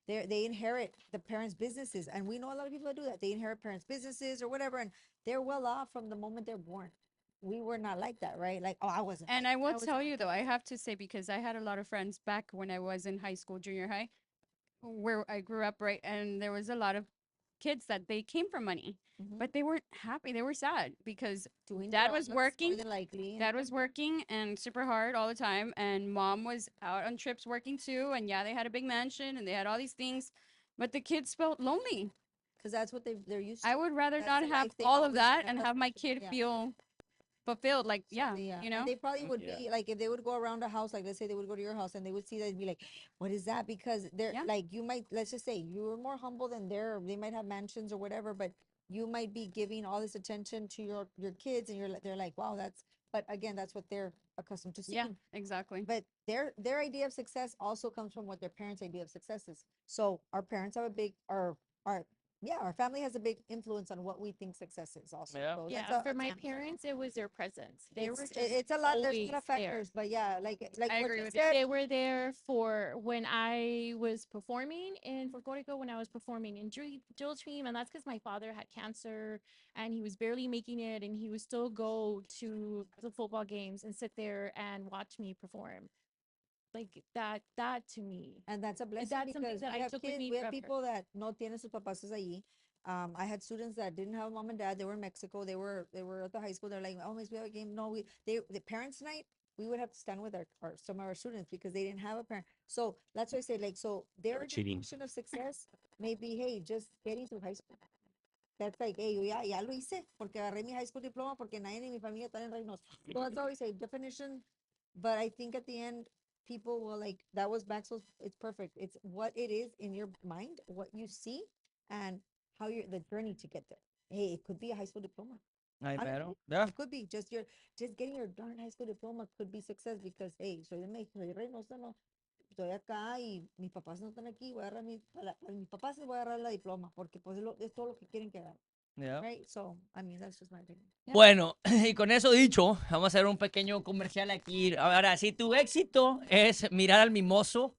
they inherit the parents' businesses, and we know a lot of people that do that. They inherit parents' businesses or whatever, and they're well off from the moment they're born. We were not like that, right? Like, oh, I wasn't. And like I will was tell like you though, I have to say, because I had a lot of friends back when I was in high school, junior high, where I grew up, right? And there was a lot of kids that they came from money, Mhm. but they weren't happy. They were sad because doing dad drugs was more working, than likely. dad was working and super hard all the time, and mom was out on trips working too. And yeah, they had a big mansion and they had all these things, but the kids felt lonely. Because that's what they're used to. I would rather That's not the have life they all of always that had and have my kid yeah. feel fulfilled. Like, yeah, Yeah, you know? and they probably would Yeah. be like if they would go around a house, like let's say they would go to your house and they would see that and be like, "What is that?" Because they're Yeah. like you might let's just say you were more humble than they might have mansions or whatever, but you might be giving all this attention to your kids, and they're like, "Wow, that's." But again, that's what they're accustomed to seeing. Yeah, exactly. But their idea of success also comes from what their parents' idea of success is. So our parents have a big our family has a big influence on what we think success is also. Yeah. So Yeah, that's for a my family. parents, it was their presence. They were It's, just it's a lot. There's a always lot of there. factors, but yeah, like I what agree you with you. said. They were there for when I was performing in Puerto Rico, when I was performing in drill team, and that's because my father had cancer and he was barely making it, and he would still go to the football games and sit there and watch me perform. Like that to me. And that's a blessing That's something because that we I have took with kids, me we have forever. people that no tienen sus papás allí. I had students that didn't have a mom and dad. They were in Mexico. They were at the high school. They're like, "Oh, miss, we have a game." No, the parents' night. We would have to stand with our some of our students because they didn't have a parent. So that's why I say like so their cheating. definition of success may be, hey, just getting through high school. That's like, hey, yo ya lo hice porque agarré mi high school diploma porque nadie en mi familia está en Reynosa. So that's always a definition. But I think at the end, people will like, that was Maxwell's, it's perfect. It's what it is in your mind, what you see, and how the journey to get there. Hey, it could be a high school diploma. Ay, Honestly, pero, yeah. It could be just getting your darn high school diploma could be success because, hey, soy de México, soy de Reynosa, no. Estoy acá y mis papás no están aquí, voy a agarrar para mis papás les voy a agarrar la diploma porque pues es todo lo que quieren que hagan, Yeah. right? So, I mean, that's just my opinion. Bueno, y con eso dicho, vamos a hacer un pequeño comercial aquí. Ahora, si tu éxito es mirar al mimoso,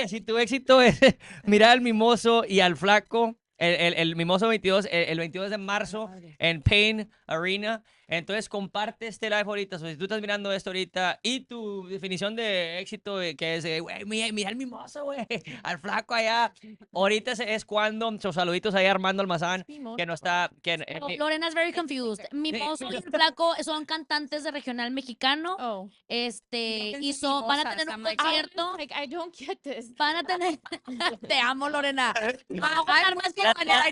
si tu éxito es mirar al mimoso y al flaco, el mimoso 22, el 22 de marzo Padre. en Payne Arena, Entonces comparte este live ahorita, o sea, si tú estás mirando esto ahorita y tu definición de éxito, que es, güey, mira al mimoso, güey, al flaco allá. Ahorita es cuando, sus saluditos ahí a Armando Almazán, que no está, Lorena is very confused. Mimoso y el flaco son cantantes de regional mexicano. Oh. Y van a tener un concierto. Like, I don't get this. Van a tener. Te amo, Lorena. Vamos a La- estar más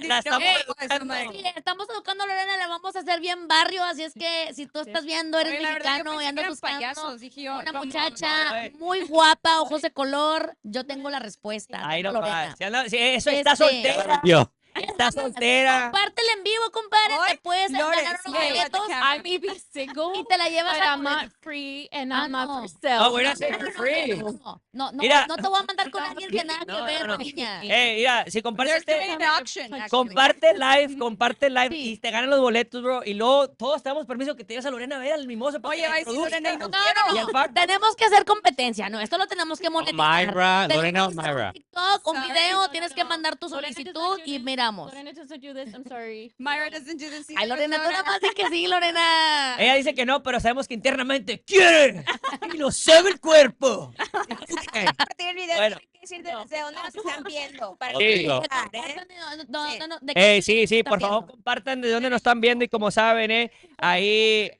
la estamos educando. Sí, estamos educando a Lorena, le vamos a hacer bien barrio, así es que si tú estás viendo, eres Oye, la verdad, yo mexicano y pensé que andas eran buscando payasos, dije yo, una ¿cómo? muchacha Ay. muy guapa, ojos de color, yo tengo la respuesta. Ahí no Lorena. va. Si eso está Este, soltera. Yo. Está soltera. Compártela en vivo, compadre, Oye, te puedes Lore, ganar unos sí, boletos I may be single, y te la llevas but a I'm not free and I'm not no. for sale. Oh, we're not saying for free. No, Mira. no te voy a mandar con alguien que nada que No, ver, no, no. niña. Mira, si compartes They're doing an auction, actually. comparte live Sí. y te ganan los boletos, bro. Y luego todos te damos permiso que te lleves a Lorena a ver al mimoso. para Oye, que va a decir produzca. Lorena, y no No, Y no, al no. Facu. Tenemos que hacer competencia, ¿no? Esto lo tenemos que monetizar. Myra, Tenemos Lorena o que hacer Myra. un TikTok, un Sorry. video, No, tienes no, que no. mandar tu Lorena does not solicitud do y this. miramos. Lorena doesn't do this. I'm sorry. Myra doesn't do this Ay, either, Lorena, tú Lorena. nada más di que sí, Lorena. Ella dice que no, pero sabemos que internamente quiere. Y lo sabe el cuerpo. Compartir el video, Bueno. tienen que decir desde dónde nos están viendo. Para Ok, que go. empezar, ¿eh? ¿De qué Sí, están por favor, viendo? compartan de dónde nos están viendo y como saben, ahí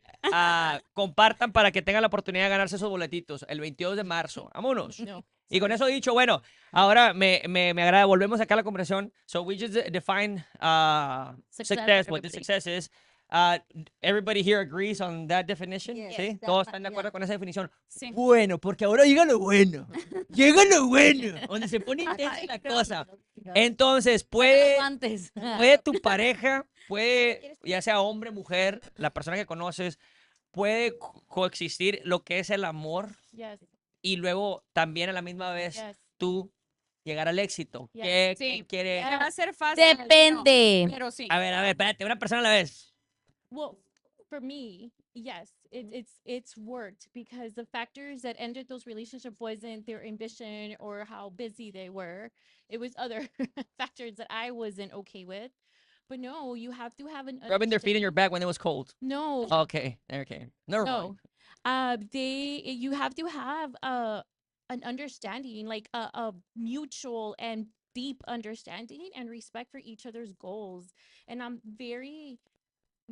compartan para que tengan la oportunidad de ganarse esos boletitos el 22 de marzo. Vámonos. No. Y con eso dicho, bueno, ahora me agrada, volvemos acá a la conversación. So we just define success, what the success is. Everybody here agrees on that definition, Yes, ¿sí? that Todos one, están de yeah. acuerdo con esa definición. Sí. Bueno, porque ahora llega lo bueno. Llega lo bueno, donde se pone intensa la cosa. Entonces, puede Antes. tu pareja, puede, ya sea hombre, mujer, la persona que conoces, puede coexistir lo que es el amor Yes. y luego también a la misma vez Yes. tú llegar al éxito. Yes. ¿Qué Sí. quiere? Va a ser fácil. Depende. No, pero sí. A ver, espérate, una persona a la vez. Well, for me, yes, it's worked because the factors that ended those relationships wasn't their ambition or how busy they were. It was other factors that I wasn't okay with. But no, you have to have an Rubbing their feet in your understanding. back when it was cold. No, Okay. Never no. mind. You have to have an understanding, like a mutual and deep understanding and respect for each other's goals. And I'm very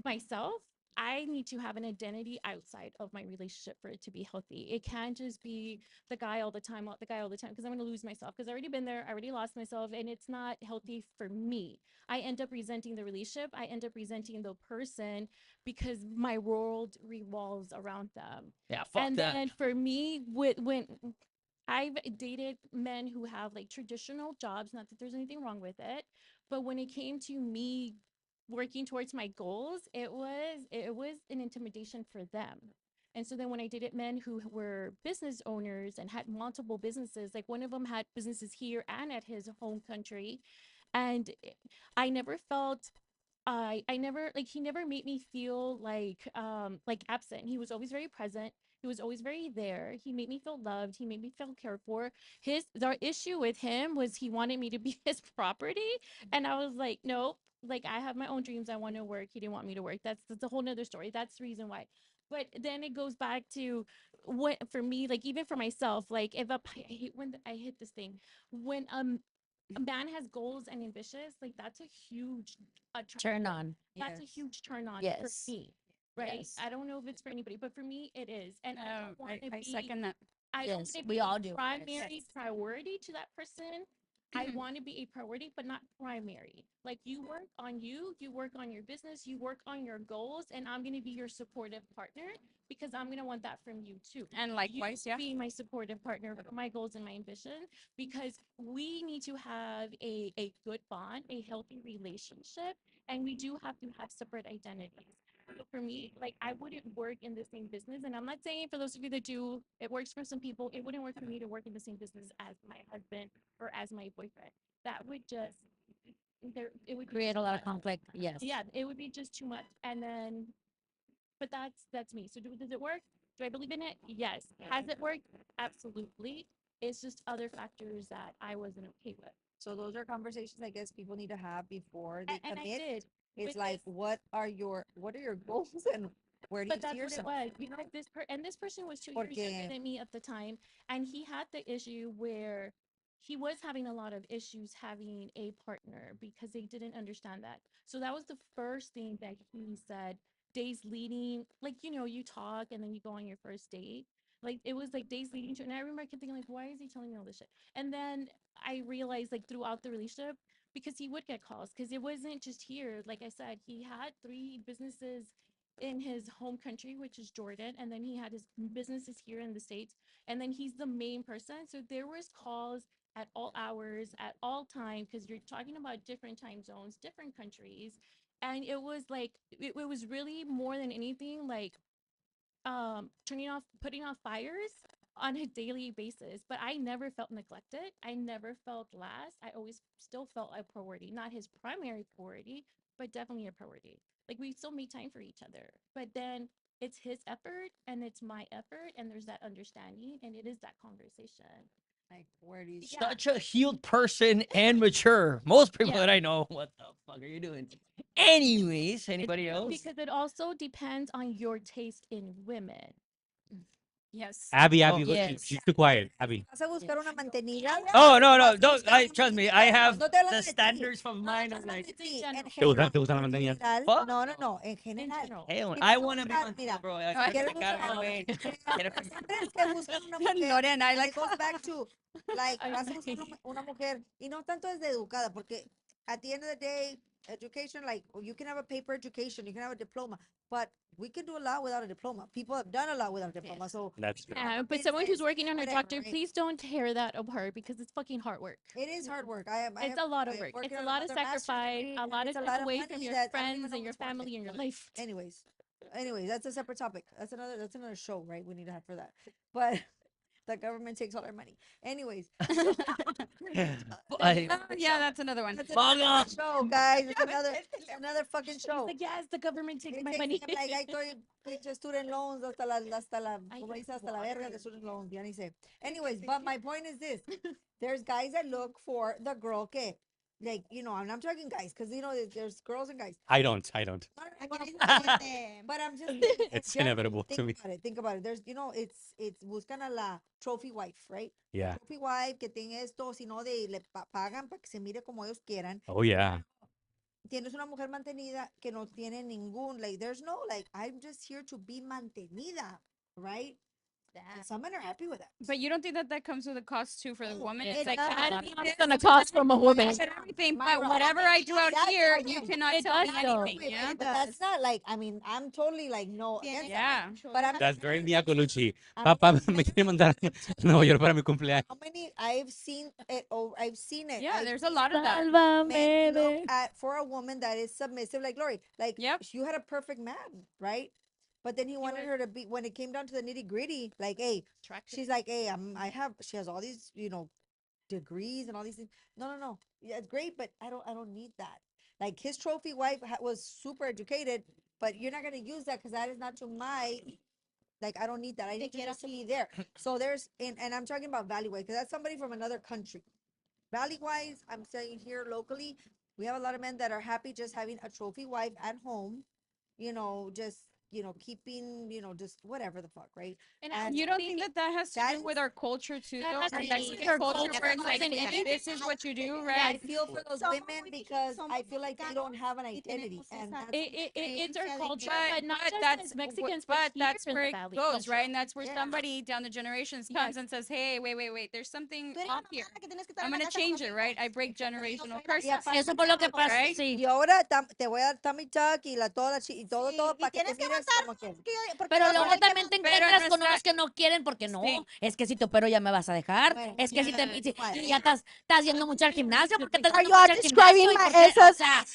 myself, I need to have an identity outside of my relationship for it to be healthy. It can't just be the guy all the time, because I'm going to lose myself. Because I've already been there, I already lost myself, and it's not healthy for me. I end up resenting the relationship, I end up resenting the person because my world revolves around them. Yeah, fuck And that. then for me, when I've dated men who have like traditional jobs, not that there's anything wrong with it, but when it came to me working towards my goals, it was an intimidation for them. And so then when I dated men who were business owners and had multiple businesses, like one of them had businesses here and at his home country, and I never felt I never like he never made me feel like absent. He was always very present. He was always very there. He made me feel loved. He made me feel cared for. The issue with him was he wanted me to be his property, and I was like, nope. Like I have my own dreams. I want to work. He didn't want me to work. That's a whole nother story. That's the reason why. But then it goes back to what for me, like even for myself, like if I hate when I hit this thing when a man has goals and ambitious, like that's a huge Turn on. that's a huge turn on Yes. for me. Right. Yes. I don't know if it's for anybody, but for me it is. And I don't want to I be second that. I don't Yes, wanna we be all do. primary priority to that person. I want to be a priority, but not primary. Like you work on you work on your business, you work on your goals, and I'm going to be your supportive partner because I'm going to want that from you too. And likewise, You yeah. be my supportive partner for my goals and my ambition because we need to have a good bond, a healthy relationship, and we do have to have separate identities. So for me, like I wouldn't work in the same business, and I'm not saying for those of you that do, it works for some people. It wouldn't work for me to work in the same business as my husband or as my boyfriend. That would just it would be Create a too lot of much. conflict. Yes. Yeah, it would be just too much. And then, but that's me. So does it work? Do I believe in it? Yes. Has it worked? Absolutely. It's just other factors that I wasn't okay with. So those are conversations I guess people need to have before they And I commit. did. It's with like this- what are your goals and Where do But you that's see what it yourself? was. You know, this person was 2 years younger Porque than me at the time, and he had the issue where he was having a lot of issues having a partner because they didn't understand that. So that was the first thing that he said. Days leading, like you talk and then you go on your first date. Like it was like days leading to, and I remember I kept thinking like, why is he telling me all this shit? And then I realized like throughout the relationship, because he would get calls, because it wasn't just here. Like I said, he had 3 businesses in his home country, which is Jordan, and then he had his businesses here in the States, and then he's the main person. So there was calls at all hours, at all time, because you're talking about different time zones, different countries. And it was like it was really more than anything like putting off fires on a daily basis. But I never felt neglected. I never felt last. I always still felt a priority, not his primary priority, but definitely a priority. Like we still made time for each other, but then it's his effort and it's my effort, and there's that understanding, and it is that conversation. Like, where do you see? Yeah. Such a healed person and mature. Most people Yeah. that I know, what the fuck are you doing? Anyways, anybody else? Because it also depends on your taste in women. Yes. Abby, Oh. look, Yes. she's too quiet. Abby. ¿Vas a buscar una mantenida? Oh no, no, Vas a don't. buscar I una trust me. mantenida. I have No te hablan the de ti. standards from No, mine. no I'm te hablan like, de ti. in En general. ¿Te gusta la en mantenida? general, Fuck no, no, no, en In general. general. hey, Si I vas a want to be buscar, on mira, bro. Ay, quieres Gotta buscar, wait. hombres que buscan una mujer, Lorena, I and like it goes back to, like, Ay, vas a buscar una mujer, y no tanto es de educada, porque at the end of the day, education, like, you can have a paper education, you can have a diploma, but we can do a lot without a diploma. People have done a lot without a diploma, so That's true. Yeah, but it's- someone who's it's working on a whatever, doctor, right? please don't tear that apart because it's fucking hard work. It is hard work. It's a lot of I'm work. working It's a on lot of another master's sacrifice, degree, a and lot of it's a time lot of away from money your that I don't even friends know and your what's worth it. family and your But life. anyways, that's a separate topic. That's another show, right? We need to have for that. But the government takes all our money. Anyways, yeah, that's another one. that's Manga. another show, guys. It's another fucking He's show. like, yes, the government takes It my takes money. them, like, I told you, pinche student loans hasta la, I como get dice, hasta la verga de water. student loans, ya ni sé. Anyways, but my point is this. There's guys that look for the girl que, like, and I'm talking guys, because, there's girls and guys. I don't. But I'm just It's generally, inevitable to me. Think about it. There's, it's buscan a la trophy wife, right? Yeah. Trophy wife que tenga esto, si no, le pagan para que se mire como ellos quieran. Oh, yeah. Tienes una mujer mantenida que no tiene ningún, like, there's no, like, I'm just here to be mantenida, right? And some men are happy with that. But you don't think that comes with a cost too for the woman? it It's like does. It's gonna cost from a woman. and everything, My but whatever I do out That's here, okay. you cannot It tell me does, though. anything. Yeah. But that's not like, I mean, I'm totally like, no, against that. Yeah. But I'm That's very Mia Colucci. I'm Papá, just me saying, quiere mandar a Nueva York para mi cumpleaños. how many I've seen it. Oh, I've seen it. Yeah, I've there's a seen lot of that. men look Sálvame. at for a woman that is submissive, like Lori. Like, Yep. you had a perfect man, right? But then he wanted was- her to be, when it came down to the nitty gritty, like, hey, she's like, hey, she has all these, degrees and all these things. No. Yeah, it's great, but I don't need that. Like, his trophy wife was super educated, but you're not gonna use that because that is not to my, like, I don't need that. I need you to see there. So there's, and I'm talking about value wise, because that's somebody from another country. Value wise, I'm saying here locally, we have a lot of men that are happy just having a trophy wife at home, just, keeping, just whatever the fuck, right? And You don't think that has to That do is- with our culture too, That though? has Our to do with Mexican our culture, culture where it's more like, than anything. this is what you do, I right? feel for those Somos women muy because I somos feel like they mexicanos don't have an y identity, tenemos and esa that's It's our creencia de culture, que- but not just that's as Mexicans, but here that's in the where it Valley goes, culture. right? And that's where Yeah. somebody down the generations comes and says, hey, wait, there's something Tú eres off una here. mala que tienes que estar I'm en la gonna casa con change los it, right? I hijos. break generational Y curses. aparte, Eso fue lo que pasó, Right? sí. y ahora te voy a dar tummy tuck y y todo, Sí, todo y para que te tienes que mires aguantar como que. porque Pero vas a luego ver que también te pero encuentras con nuestra- unos que no quieren porque no. Sí. Es que si te opero ya me vas a dejar. Bueno, Es que si te igual. y ya estás yendo mucho al gimnasio porque estás Are yendo you all mucho al describing gimnasio y my- porque, o esas- sea,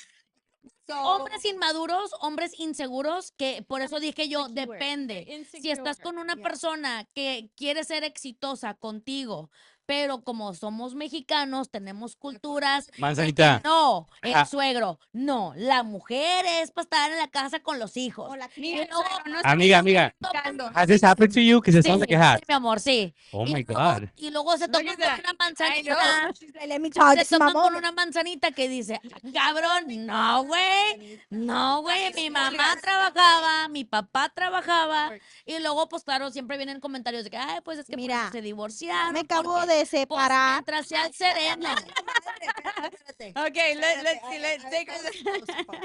So, hombres inmaduros, hombres inseguros, que por eso dije yo, The keyword, depende. Si estás insecure. con una Yeah. persona que quiere ser exitosa contigo, pero como somos mexicanos, tenemos culturas de que Manzanita. no, el Ah. suegro, no, la mujer es para estar en la casa con los hijos. O la Y tía. luego, Amiga. Caldo. Has this happened to you? Because it sounds like it has. sí, mi amor, sí. Oh Y my luego- God. Y luego se Look toman at con that. una I manzanita. know. She's like, let me talk Se to my toman con mom. una manzanita que dice, cabrón, no, güey, no, güey, mi mamá trabajaba, mi papá trabajaba, y luego, pues claro, siempre vienen comentarios de que, ay, pues es que por eso Mira, se divorciaron. me acabo porque, de pues, separar. mientras sea el sereno. Okay, let's see. Let's take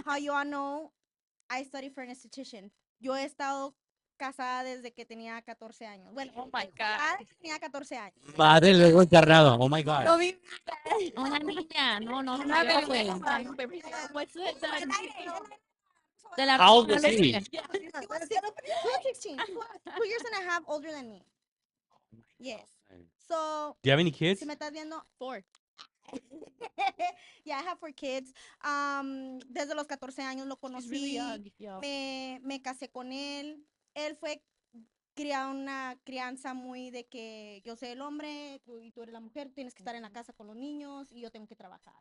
How you all know, I studied for an esthetician. Yo he estado casada desde que tenía 14 años. Bueno, Oh my God. casada desde que tenía 14 años. Madre luego encarnado. Oh my No God. vi- Una niña, no, Una yo, güey. What's the De la How old was he? He was 16, 2 years and a half older than me. Yes. So, Do you have any kids? si me estás viendo, 4? yeah, I have 4 kids. Desde los 14 años lo She's really conocí. young. Yeah. Me casé con él. Él fue criado una crianza muy de que yo soy el hombre y tú eres la mujer, tienes que estar en la casa con los niños y yo tengo que trabajar.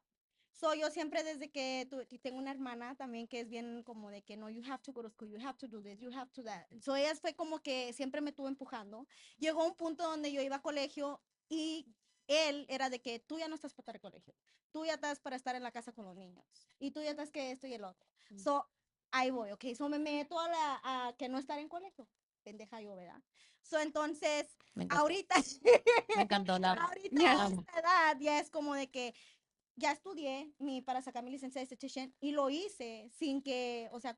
So, yo siempre desde que y tengo una hermana también que es bien como de que no, you have to go to school, you have to do this, you have to that. So, ella fue como que siempre me estuvo empujando. Llegó un punto donde yo iba a colegio y él era de que tú ya no estás para estar en colegio, tú ya estás para estar en la casa con los niños y tú ya estás que esto y el otro. So, ahí voy, ok. So, me meto a que no estar en colegio. Pendeja yo, ¿verdad? So, entonces, Me encantó, ahorita, me encantó la ahorita a esta edad ya es como de que ya estudié para sacar mi licencia de esthetician y lo hice sin que, o sea,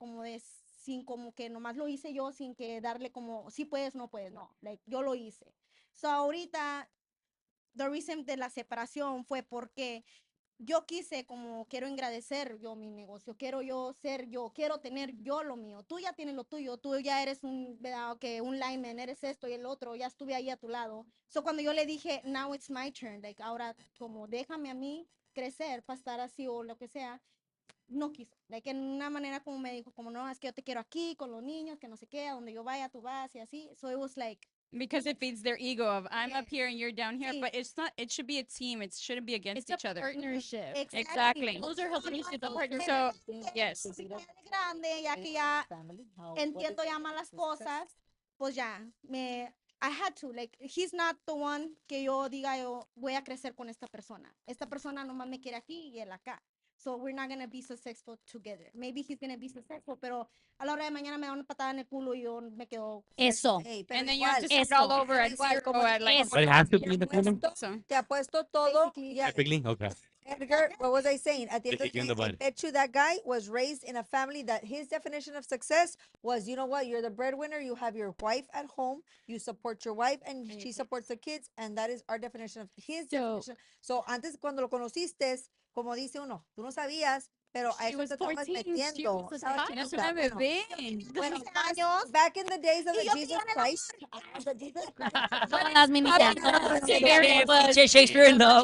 sin como que nomás lo hice yo, sin que darle como, si puedes, no puedes, no, like, yo lo hice. So, ahorita, the reason de la separación fue porque yo quise como quiero agradecer yo mi negocio, quiero yo ser yo, quiero tener yo lo mío. Tú ya tienes lo tuyo, tú ya eres un lineman, eres esto y el otro, ya estuve ahí a tu lado. So cuando yo le dije, now it's my turn, like ahora como déjame a mí crecer para estar así o lo que sea, no quiso. Like en una manera como me dijo, como no, es que yo te quiero aquí con los niños, que no sé qué, a donde yo vaya tú vas y así. So it was like, because it feeds their ego of I'm up here and you're down here, Sí. but it's not. It should be a team. It shouldn't be against It's a each other. partnership. Exactly. Those are healthy relationships, a partnership. So yes. ya de grande, ya que ya entiendo ya más las cosas, pues ya, I had to, like, he's not the one que yo diga yo voy a crecer con esta persona. Esta persona nomás me quiere aquí y él acá. So we're not gonna be successful together. Maybe he's gonna be successful, pero a la hora de mañana me da una patada en el culo y yo me quedo. eso. Hey, pero And then you have to igual, start all Eso. over at Igual, zero como at like Eso. But it has to be in the film. so. te apuesto todo. Yeah, Typically? Okay. Edgar, what was I saying? At the end Te of the kick you in day, the I butt. bet you that guy was raised in a family that his definition of success was, you know what, you're the breadwinner, you have your wife at home, you support your wife, and she supports the kids, and that is our definition of his So- definition. So, antes cuando lo conociste, como dice uno, tú no sabías, pero a She eso was te estabas 14, she metiendo. was a estabas child. Es chiquita, una bueno. bebé. Bueno, 12 años. back in the days of Y the yo Jesus tiene la Christ, the Jesus Christ, Todas las minitas. Che, Shakespeare, no.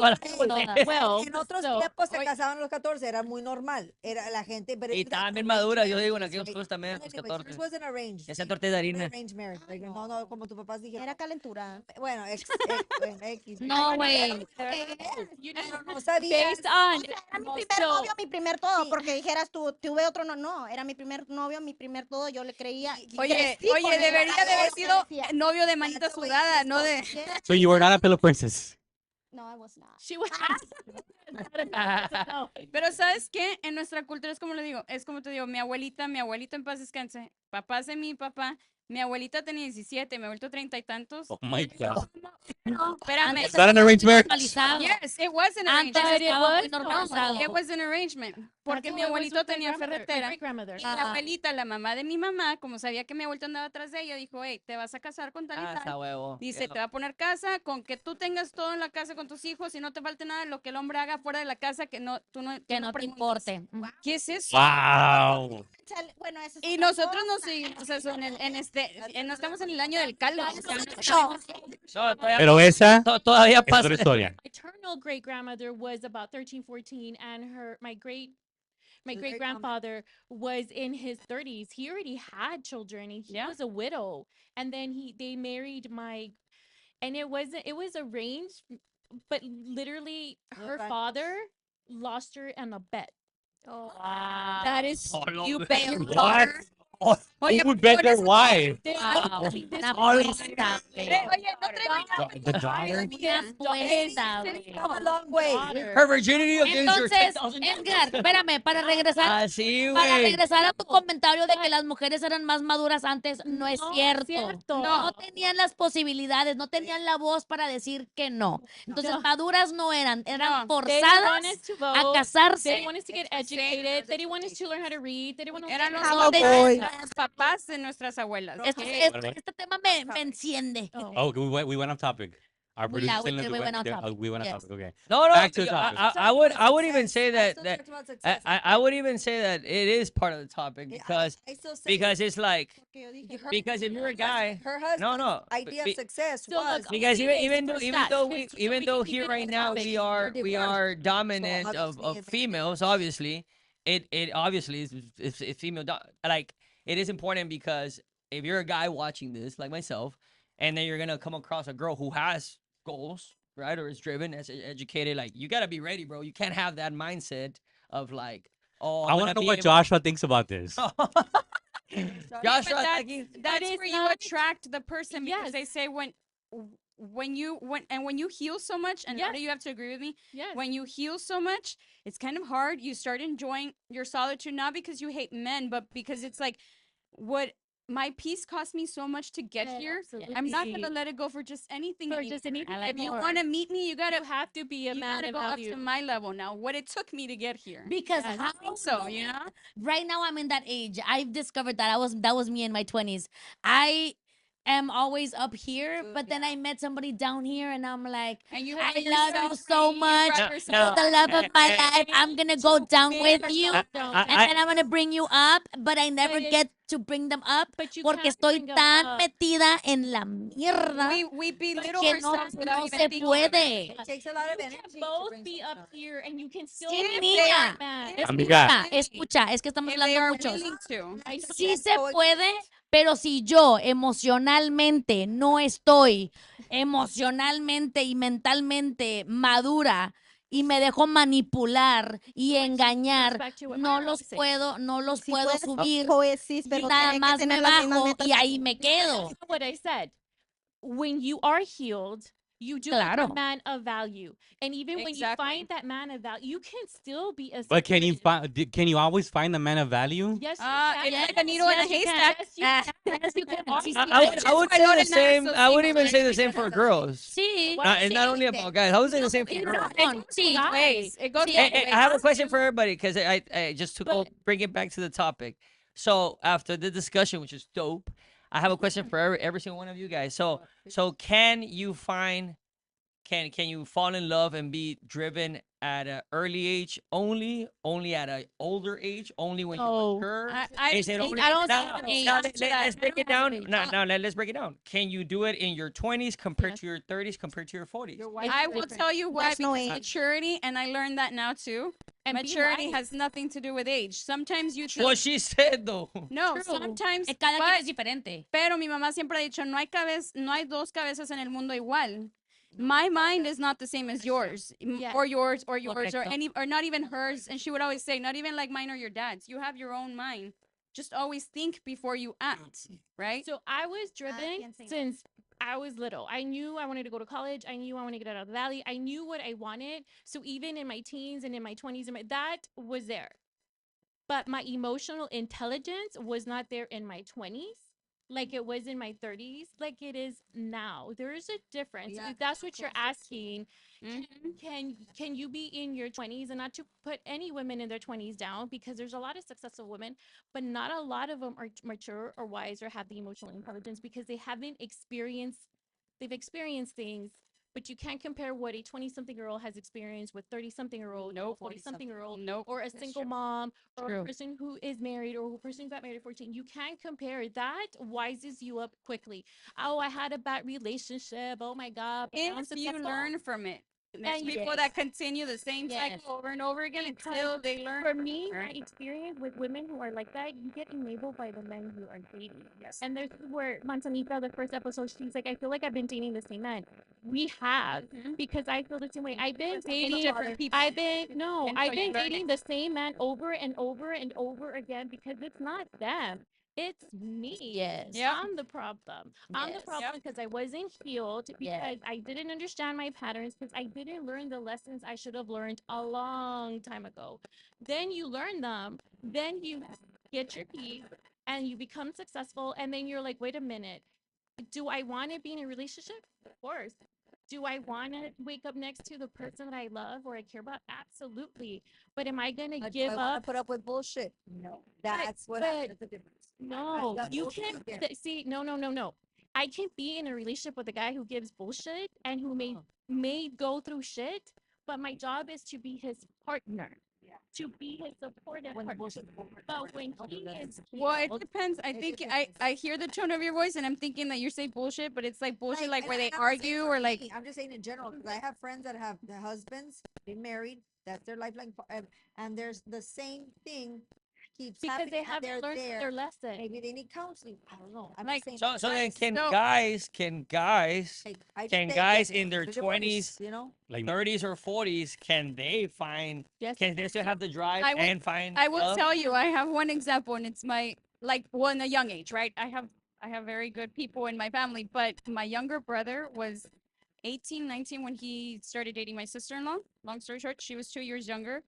Well, en otros so- tiempos se casaban a los 14, era muy normal, era la gente, pero Y it was estaban bien arranged maduras, yo digo, en marriages, aquellos right? tiempos también, But los anyways, 14. yours wasn't arranged. Ya hacían torta de harina. Arranged marriage, like, no, no, como tus papás dijeron. Era calentura. Bueno, bueno, X. No, güey. you Pero know, no sabías. based on Era mi well, primer so- novio, mi primer todo, Sí. porque dijeras tú, tuve otro, no, no, era mi primer novio, mi primer todo, yo le creía. y Oye, crecí con oye, él, debería de haber yo sido decía, novio de manita That's the way sudada, it no is. de. So you were not a pillow princess. No, I was not. she was no. Pero ¿sabes qué? En nuestra cultura es como le digo, es como te digo, mi abuelita en paz descanse, papás de mi papá, mi abuelita tenía 17, mi abuelito 30 y tantos. Oh my God. Espérame. Antes Is that an arranged marriage? normalizado. Yes, it was an Antes arrangement. estaba muy was normalizado. It was an arrangement. Porque That's mi how it was abuelito with my tenía grandmother, my ferretera. great-grandmother. Y mi abuelita, la mamá de mi mamá, como sabía que mi abuelito andaba atrás de ella, dijo, hey, te vas a casar con tal y Ah, tal. está huevo. Dice, te va a poner casa, con que tú tengas todo en la casa con tus hijos y no te falte nada de lo que el hombre haga fuera de la casa que no, tú no, Que tú no te preguntas. importe. ¿Qué es eso? Wow. Bueno, eso es Y otra nosotros cosa. nos seguimos eso no estamos en el año del caldo. o sea, No, todavía, Pero esa todavía es pasa. otra historia. My maternal great grandmother was about 13, 14, and my great Very grandfather was in his 30s. He already had children, and he Yeah. was a widow. And then they married and it was arranged but literally, her Okay. father lost her in a bet. Oh, That is, Oh, no. you bet your What? daughter. Oh, who would bet their wife? Wow, This una woman- apuesta, güey. The daughter? Una apuesta, güey. Come a long way. Her virginity against your Entonces, 10,000. Edgar, espérame, Así, para güey. regresar a tu comentario de que las mujeres eran más maduras antes, no es cierto. No tenían las posibilidades, no tenían la voz para decir que no. Entonces, No. maduras no eran, No, eran they didn't want forzadas us to a vote. They casarse. didn't want us to get educated. They didn't want us to learn how to read. They didn't want to Eran los No, papás, they- los papás de nuestras abuelas. Este tema me enciende. Oh, we went off topic. Our We- producer yeah, saying that we went off they're- topic. we went off Yes. topic. Okay. No, Back to the I, topic. I would even say I that still that talked about success. I would even say that it is part of the topic Yeah, I still say because it's like her- because if you're a guy, her husband's no, idea be- of success So, was look, because Okay, even first even that, though we because so even we though can keep here it right now topic. we are dominant of obviously it makes females, obviously it obviously is female like it is important because if you're a guy watching this like myself and then you're gonna come across a girl who has goals, right, or is driven, as educated, like you gotta be ready, bro. You can't have that mindset of like, oh, I want to know what Joshua thinks about this. Joshua, But thank you. that's is where you not- attract the person because Yes. they say when you heal so much, and Yes. Nada, you have to agree with me. Yes. When you heal so much, it's kind of hard. You start enjoying your solitude, not because you hate men, but because it's like, what my peace cost me so much to get Yeah, here. absolutely. I'm not gonna let it go for just anything. For anymore. just anything I like If you more. want to meet me, you gotta You have to be a you man gotta of go up value. to my level now. What it took me to get here. Because Yes. how So you know. right now I'm in that age. I've discovered that was me in my 20s. I am always up here, but then I met somebody down here and I'm like, And you I brought love you yourself so free, you much. brought No, yourself For the love of my life, I'm gonna go down with you. I- And then I'm gonna bring you up, but I never it- get to bring them up But you porque can't estoy bring 'em tan up. metida en la mierda We belittle que no, ourselves without no even se thinking of it. puede. It takes a lot of You energy. can to both bring be someone up up. here and you can still Sí, be niña. a man. Amiga. Escucha, es que estamos If they hablando are muchos. willing to. Sí se puede, pero si yo emocionalmente no estoy emocionalmente y mentalmente madura y me dejo manipular y engañar, back to what no Myra los was saying. puedo, no los Sí puedo puedes subir. coexist, Y pero nada tiene que más tener me las mismas bajo metas y que ahí tú. me quedo. That's what I said. When you are healed, you do Claro. become a man of value. And even when you Exactly. find that man of value, you can still be a But can you supportive. can you always find the man of value? Yes, you It's can. like a needle in a Yes, you can. haystack. Yes, you can. Yes, you can. Sí, I would That's why say the Loren same. is so I would single, even say the right? same for girls. Sí. It's not only about guys. I would say the same for Y girls. razón, sí. Both ways. It goes Sí. both Hey, ways. I have a question for everybody because I just to go But- bring it back to the topic. So after the discussion, which is dope, I have a question for every single one of you guys. So can you find can you fall in love and be driven at an early age only at an older age only when No. you're mature? I Is it only I don't now, see now, age let's break it down. age. Let's break it down. Can you do it in your 20s compared Yes. to your 30s compared to your 40s? I will tell you why. There's no Because age. maturity, and I learned that now too. And be Maturity wise. has nothing to do with age. Sometimes you What think, she said though. no, True. sometimes, Cada quien but- es diferente. pero mi mamá siempre ha dicho, no hay dos cabezas en el mundo igual. My mind is not the same as yours, Yes. or yours, or yours, or Correcto. any, or not even hers. And she would always say, not even like mine or your dad's. You have your own mind. Just always think before you act, right? So I was driven can't say no. since I was little. I knew I wanted to go to college. I knew I wanted to get out of the valley. I knew what I wanted. So even in my teens and in my 20s, that was there. But my emotional intelligence was not there in my 20s like it was in my 30s, like it is now. There is a difference. Yeah, If that's what you're asking, Mhm. can you be in your 20s, and not to put any women in their 20s down, because there's a lot of successful women, but not a lot of them are mature or wise or have the emotional intelligence because they've experienced things. But you can't compare what a 20-something girl has experienced with 30-something year old, Nope. 40-something year old, Nope. or a That's single true. mom, or True. a person who is married, or a person who got married at 14. You can't compare. That wises you up quickly. Oh, I had a bad relationship. Oh my God. But now I'm If you successful. learn from it. There's And people yes. that continue the same Yes. cycle over and over again Because until they learn. For me, my Right. experience with women who are like that, you get enabled by the men you are dating. Yes. And there's where Manzanita, the first episode, she's like, I feel like I've been dating the same man. We have, because I feel the same way. I've been dating different people. I've been no, And I've so you been learn dating the same man over and over and over again because it's not them. It's me. Yes. Yep. I'm the problem. I'm the Yes. problem because I wasn't healed, Yeah. because I didn't understand my patterns, because I didn't learn the lessons I should have learned a long time ago. Then you learn them, then you get your peace and you become successful, and then you're like, wait a minute, do I want to be in a relationship? Of course. Do I want to wake up next to the person that I love or I care about? Absolutely. But am I going to But give I wanna up? put up with bullshit. No, that's what but- that's the difference. No, got you both of can't you there. see. No, no, no, no. I can't be in a relationship with a guy who gives bullshit and who may go through shit, but my job is to be his partner, to be his supportive partner. But when he is Well, it healed, depends. I It think depends. I hear the tone of your voice, and I'm thinking that you're saying bullshit, but it's like bullshit, like where they and I'm not saying argue for or like. me, I'm just saying in general because I have friends that have their husbands, they married, that's their lifeline, and there's the same thing keeps because happening. they and haven't they're learned there. their lesson. Maybe they need counseling. I don't know. I'm Like, just saying. So then can So- guys like, I just can think guys that in their they're divorced, 20s, you know, Like 30s or 40s, can they find Yes. can they still have the drive I would- and find I will love? tell you, I have one example, and it's my in a young age, right? I have very good people in my family, but my younger brother was 18, 19 when he started dating my sister-in-law. Long story short, she was 2 years younger.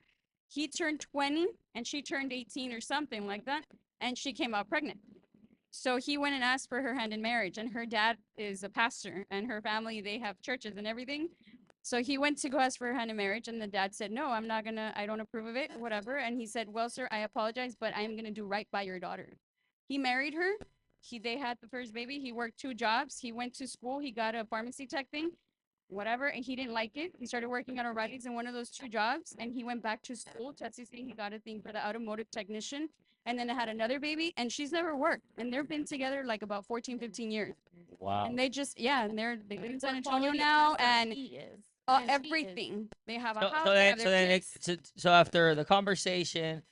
He turned 20 and she turned 18 or something like that, and she came out pregnant. So he went and asked for her hand in marriage, and her dad is a pastor, and her family, they have churches and everything. So he went to go ask for her hand in marriage, and the dad said, no, I don't approve of it, whatever. And he said, well, sir, I apologize, but I'm gonna do right by your daughter. He married her. They had the first baby. He worked 2 jobs. He went to school. He got a pharmacy tech thing, whatever, and he didn't like it. He started working on O'Reilly's in one of those 2 jobs, and he went back to school. He got a thing for the automotive technician, and then they had another baby, and she's never worked. And they've been together like about 14, 15 years. wow. And they just, and they live in San But Antonio quality now, of and he is. And she is. everything. They have a So, house. so they then have so their then kids. so after the conversation,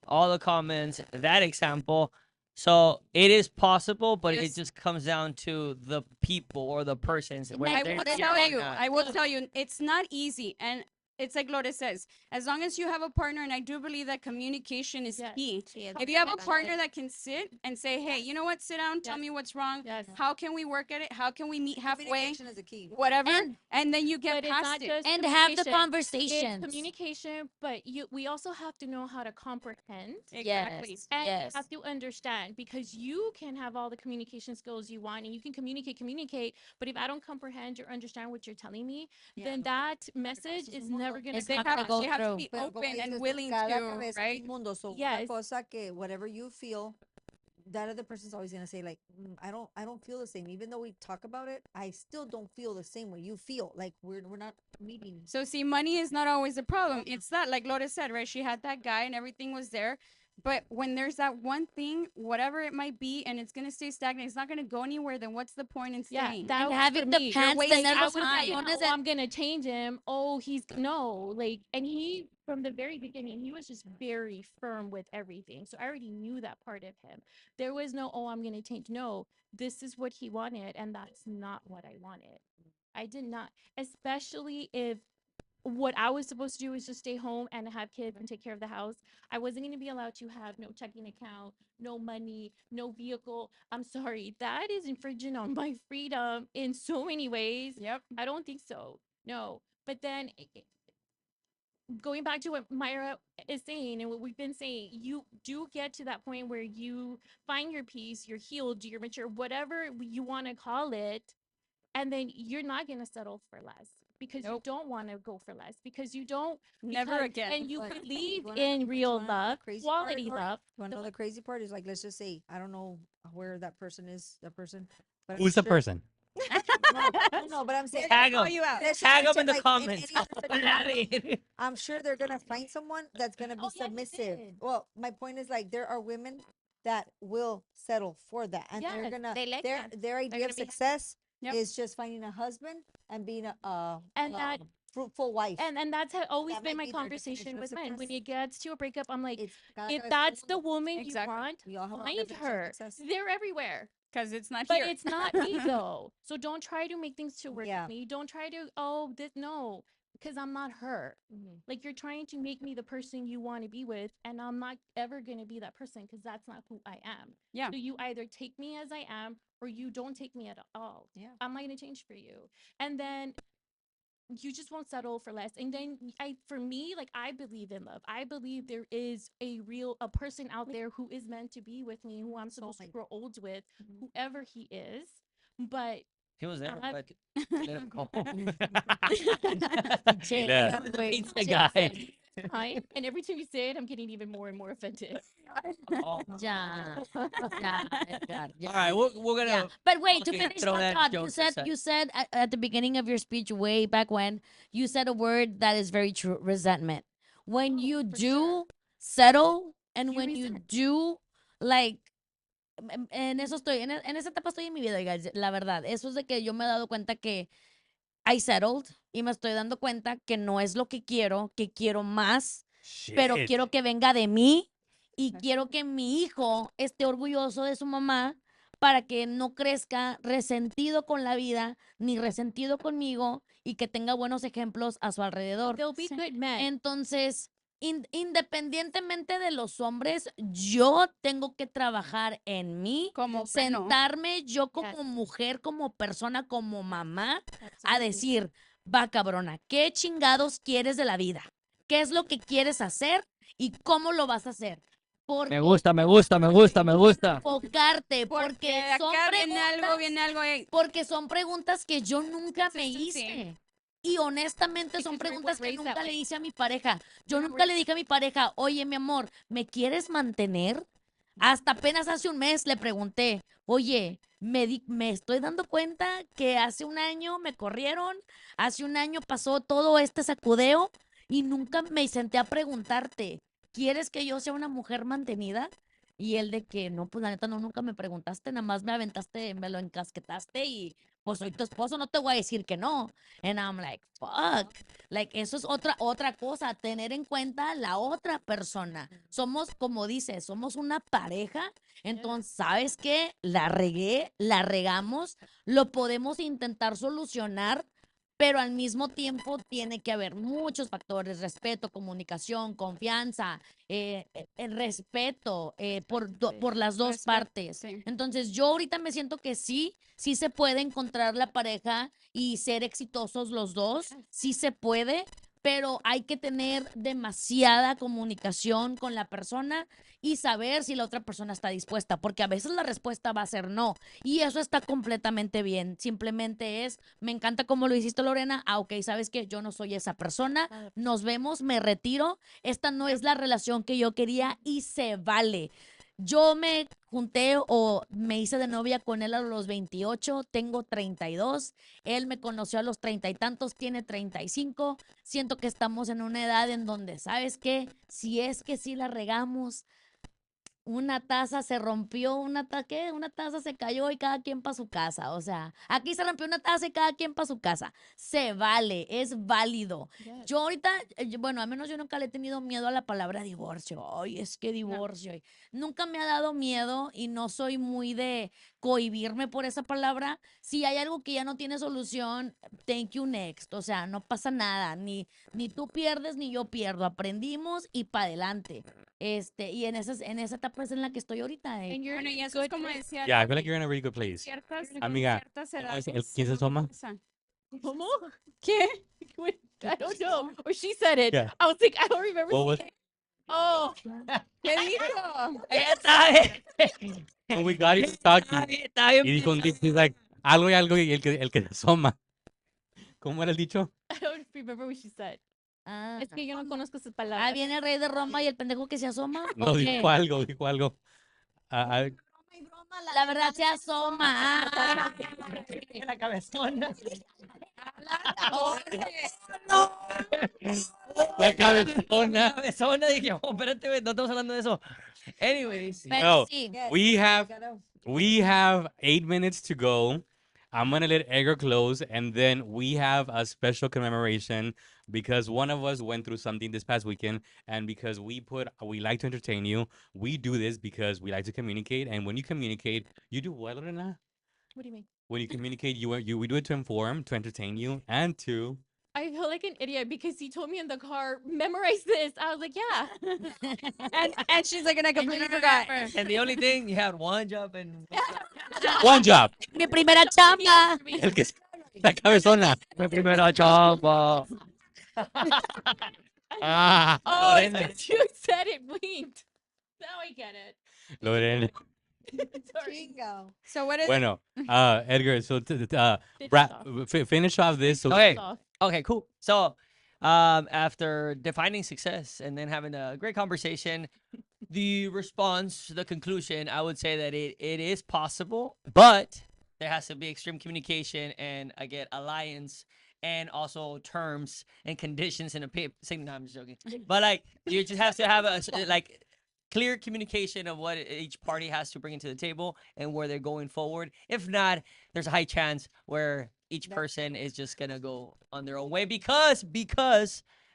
all the comments, that example, so it is possible, but Yes. it just comes down to the people or the persons. whether I they're will here tell or you, not. I will tell you, it's not easy. And it's like Lore says, as long as you have a partner, and I do believe that communication is Yes. key. Sí, es If you have a importante. partner that can sit and say, hey, you know what, sit down, tell Yes. me what's wrong. Yes. How can we work at it? How can we meet halfway? communication is a key. Whatever. And- And then you get But it's not past it. just And have the communication. conversations. It's communication, but we also have to know how to comprehend. Exactly. Yes. And Yes. have to understand, because you can have all the communication skills you want and you can communicate, but if I don't comprehend or understand what you're telling me, then that message is never going It's to not come gonna across. go They have to through. be Pero como open dices and tú, willing cada to, cabeza es right? un mundo. So Yes. una cosa que whatever you feel, that other person's always gonna say like, I don't feel the same. Even though we talk about it, I still don't feel the same way you feel. Like we're not meeting. So see, money is not always a problem. It's that, like Laura said, right? She had that guy and everything was there. But when there's that one thing, whatever it might be, and it's gonna stay stagnant, it's not gonna go anywhere, then what's the point in Yeah, staying? that And was having for the me. pants, wasting tener I los was like, pantalones oh, en- I'm gonna change him. Oh, he's no, like, and he from the very beginning, he was just very firm with everything. So I already knew that part of him. There was no, oh, I'm gonna change. No, this is what he wanted, and that's not what I wanted. I did not, especially if what I was supposed to do is just stay home and have kids and take care of the house. I wasn't going to be allowed to have no checking account, no money, no vehicle. I'm sorry, that is infringing on my freedom in so many ways. Yep. I don't think so. No. But then going back to what Myra is saying and what we've been saying, you do get to that point where you find your peace, you're healed, you're mature, whatever you want to call it, and then you're not going to settle for less because you Nope. don't want to go for less because you don't Never because- again. and you But believe wanna- in real wanna know the love, crazy part, quality Lori? love. You wanna know the crazy part is like, let's just say I don't know where that person is. That person. But I'm Who's the sure- person? No, but I'm saying Tag Call them. you out. let's Tag just them in the like, comments. any other I'm sure they're gonna find someone that's gonna be Oh, yeah, you submissive. did. Well, my point is like there are women that will settle for that, and they're Yes, gonna they like their that. their idea gonna of be happy. success Yep. is just finding a husband and being a And that fruitful wife. And that's always That been might my be their conversation definition of with men. When success. it gets to a breakup, I'm like, It's cada if cabeza that's the mundo. woman you Exactly. want, We all have our find definition of her. success. They're everywhere. Because it's not But here. it's not me though. So don't try to make things to work Yeah. with me. Don't try to, oh, this, no, because I'm not her. Like you're trying to make me the person you want to be with, and I'm not ever going to be that person because that's not who I am. Yeah. So you either take me as I am or you don't take me at all. Yeah. I'm not going to change for you. And then you just won't settle for less. And then for me, like I believe in love. I believe there is a person out there who is meant to be with me, who I'm supposed to Soulmate. grow old with, whoever he is. But He was there, I- but let him go. Yeah. He's the guy. Hi. And every time you say it, I'm getting even more and more offended. Oh. Yeah. Yeah, Edgar, yeah. All right, we're gonna. Yeah. But wait, to Okay, finish throw that that thought, joke you said aside. you said at the beginning of your speech way back when, you said a word that is very true, resentment. When you for do sure. settle and You when you resent. do like en eso estoy, en esa etapa estoy en mi vida, guys, la verdad. Eso es de que yo me he dado cuenta que I settled y me estoy dando cuenta que no es lo que quiero más, pero Shit. quiero que venga de mí y quiero que mi hijo esté orgulloso de su mamá para que no crezca resentido con la vida ni resentido conmigo y que tenga buenos ejemplos a su alrededor. They'll be good men. Entonces, independientemente de los hombres, yo tengo que trabajar en mí, Como pleno. sentarme yo como Yes. mujer, como persona, como mamá, a Absolutely. decir, va cabrona, ¿qué chingados quieres de la vida? ¿Qué es lo que quieres hacer y cómo lo vas a hacer? Porque Me gusta, me gusta, me gusta, me gusta. enfocarte, Porque porque acá son viene algo. porque son preguntas que yo nunca me Consistency. hice. Y honestamente son Because we preguntas were que raised nunca that le way. hice a mi pareja. Yo nunca le dije a mi pareja, oye, mi amor, ¿me quieres mantener? Hasta apenas hace un mes le pregunté, oye, me estoy dando cuenta que hace un año me corrieron, hace un año pasó todo este sacudeo y nunca me senté a preguntarte, ¿quieres que yo sea una mujer mantenida? Y él de que, no, pues la neta no, nunca me preguntaste, nada más me aventaste, me lo encasquetaste y pues soy tu esposo, no te voy a decir que no. And I'm like, fuck. Like, eso es otra cosa, tener en cuenta la otra persona. Somos, como dices, somos una pareja. Entonces, ¿sabes qué? La regué, la regamos, lo podemos intentar solucionar, pero al mismo tiempo tiene que haber muchos factores, respeto, comunicación, confianza, el respeto por las dos Respeto, partes. sí. Entonces, yo ahorita me siento que sí se puede encontrar la pareja y ser exitosos los dos, sí se puede, pero hay que tener demasiada comunicación con la persona y saber si la otra persona está dispuesta, porque a veces la respuesta va a ser no, y eso está completamente bien. Simplemente es, me encanta cómo lo hiciste, Lorena. Ah, ok, ¿sabes qué? Yo no soy esa persona. Nos vemos, me retiro. Esta no es la relación que yo quería y se vale. Yo me junté o me hice de novia con él a los 28, tengo 32, él me conoció a los 30 y tantos, tiene 35, siento que estamos en una edad en donde, ¿sabes qué? Si es que sí la regamos, una taza se rompió, una taza se cayó y cada quien para su casa. O sea, aquí se rompió una taza y cada quien para su casa. Se vale, es válido. Yes. Yo ahorita, bueno, al menos yo nunca le he tenido miedo a la palabra divorcio. Ay, es que divorcio. Nunca me ha dado miedo y no soy muy de cohibirme por esa palabra. Si hay algo que ya no tiene solución, thank you next. O sea, no pasa nada. Ni tú pierdes ni yo pierdo. Aprendimos y para adelante. Y en esa etapa es en la que estoy ahorita. And you're Bueno, y eso good es como for- decía Yeah, I feel Gaby, like you're in a really good place. ciertas, Amiga, ciertas ¿cómo es? edades. ¿Quién se asoma? Esa. ¿Cómo? ¿Qué? Wait, I don't know. Or she said it. Yeah. I was like, I don't remember. What was- saying it. Oh, ¿Qué dijo? Ella está bien. When we got here talking, Está bien. y dijo un dicho, he's like, algo y algo, y el que se asoma. ¿Cómo era el dicho? I don't remember what she said. Ah, Es que yo no conozco sus palabras. ah, viene el rey de Roma y el pendejo que se asoma. No, ¿o qué? dijo algo, dijo algo. Ah, La verdad se asoma. Ah, La cabezona. la cabezona. Cabezona, dije, oh, espérate, güey, no estamos hablando de eso. Anyways. pero No. sí. We have 8 minutes to go. I'm gonna let Edgar close, and then we have a special commemoration because one of us went through something this past weekend, and because we like to entertain you. We do this because we like to communicate, and when you communicate, you do what, Lorena? What do you mean? When you communicate, we do it to inform, to entertain you, and to I feel like an idiot because he told me in the car, memorize this. I was like, yeah. And she's like, and I completely forgot. And the only thing you had one job and one job. Mi primera chamba. El que la cabezona. my primera chamba. Ah, Oh, it's Lorena. 'cause you said it blinked. Now I get it. Lorena. Sorry. Chingo. So what is Bueno, Edgar. So Finish off. finish off this. So Okay. Off. Okay, cool. So, after defining success and then having a great conversation, the response, the conclusion, I would say that it is possible, but there has to be extreme communication and again alliance and also terms and conditions in a paper. No, I'm just joking. But like you just have to have like clear communication of what each party has to bring into the table and where they're going forward. If not, there's a high chance where each person is just gonna go on their own way because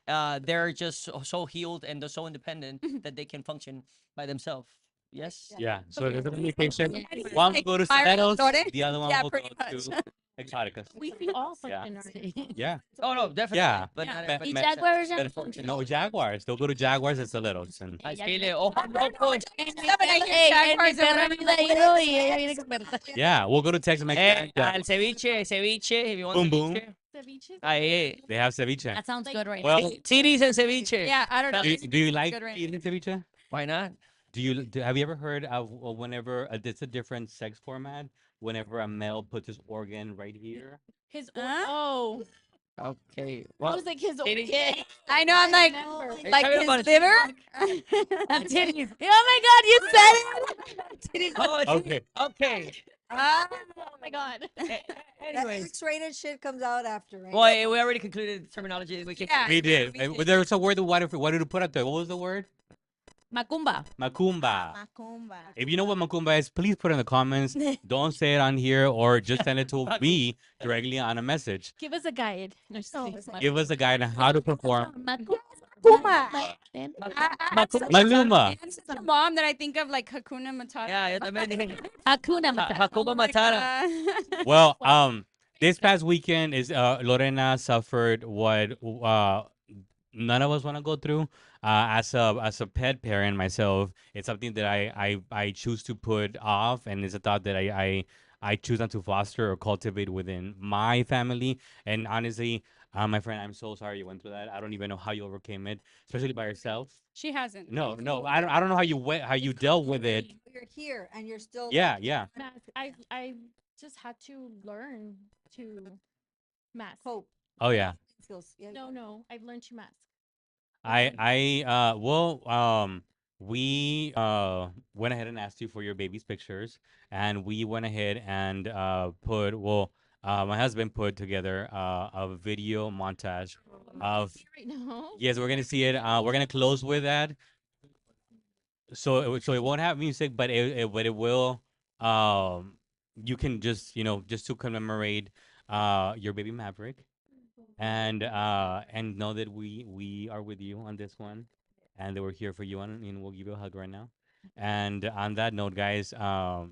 they're just so healed and they're so independent that they can function by themselves. Yes. yeah. So there's a communication. And he's One will like, go to "Fire Stilettos, Lore?" the other one Yeah, will go pretty to Exoticas. We all Yeah. function already. Yeah. Oh no, definitely. Yeah. But Yeah. not Me- everybody. me- Jaguars. No, Jaguars. They'll go to Jaguars and Stilettos. And Al Yeah, chile, ojo, loco. En mi perra me ha ido y ella viene experta. yeah, we'll go to Tex-Mex. Al ceviche, if you want Boom, boom. ceviche. Ceviche? Ahí. They have ceviche. That sounds good right Well, Titties and ceviche. Yeah, I don't know. do you like Good right eating ceviche? Why not? Have you ever heard of whenever it's a different sex format? Whenever a male puts his organ right here. His Huh? oh, Okay. I Well, was like his titty- I know. I'm like, Remember. like talking his about a- liver. I'm telling you. Oh my God, you said it. oh, it's- Okay. Okay. Ah, Oh my God. That Anyways. X-rated shit comes out after, right? Well, we already concluded the terminology. We can. Yeah. We did. we did. There was a word. What did you put up there? What was the word? Macumba. Macumba. Macumba. If you know what macumba is, please put it in the comments. Don't say it on here or just send it to me directly on a message. Give us a guide. No, just kidding. Give us a guide on how to perform. Macumba. Maluma. It's a mom that I think of like Hakuna Matata. Yeah, yo también dije. Hakuna Matata. Hakuma Matata. Well, this past weekend is Lorena suffered what none of us want to go through. As a pet parent myself, it's something that I choose to put off, and it's a thought that I choose not to foster or cultivate within my family. And honestly, my friend, I'm so sorry you went through that. I don't even know how you overcame it, especially by yourself. She hasn't. No, I don't know how you dealt with it. You're here and you're still. Yeah, yeah. Math. I just had to learn to mask. Hope Oh yeah. skills. Yeah. No, I've learned to mask. We went ahead and asked you for your baby's pictures, and we went ahead and my husband put together a video montage of Right now. yes, we're gonna see it. We're gonna close with that. So it won't have music, but it will. You can just just to commemorate your baby Maverick, and know that we are with you on this one, and that we're here for you, and we'll give you a hug right now. And on that note, guys, hug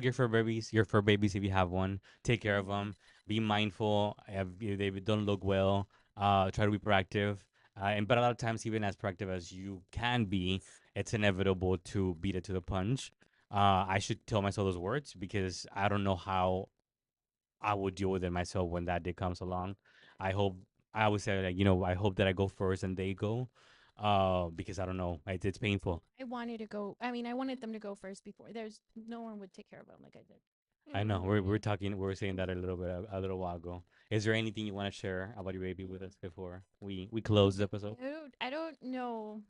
your fur babies if you have one. Take care of them. Be mindful if they don't look well. Try to be proactive. But a lot of times, even as proactive as you can be, it's inevitable to beat it to the punch. I should tell myself those words because I don't know how I would deal with it myself when that day comes along. I always say like I hope that I go first and they go, because I don't know it's painful. I wanted to go. I mean, I wanted them to go first before. There's no one would take care of them like I did. I know we were saying that a little while ago. Is there anything you want to share about your baby with us before we close the episode? I don't know.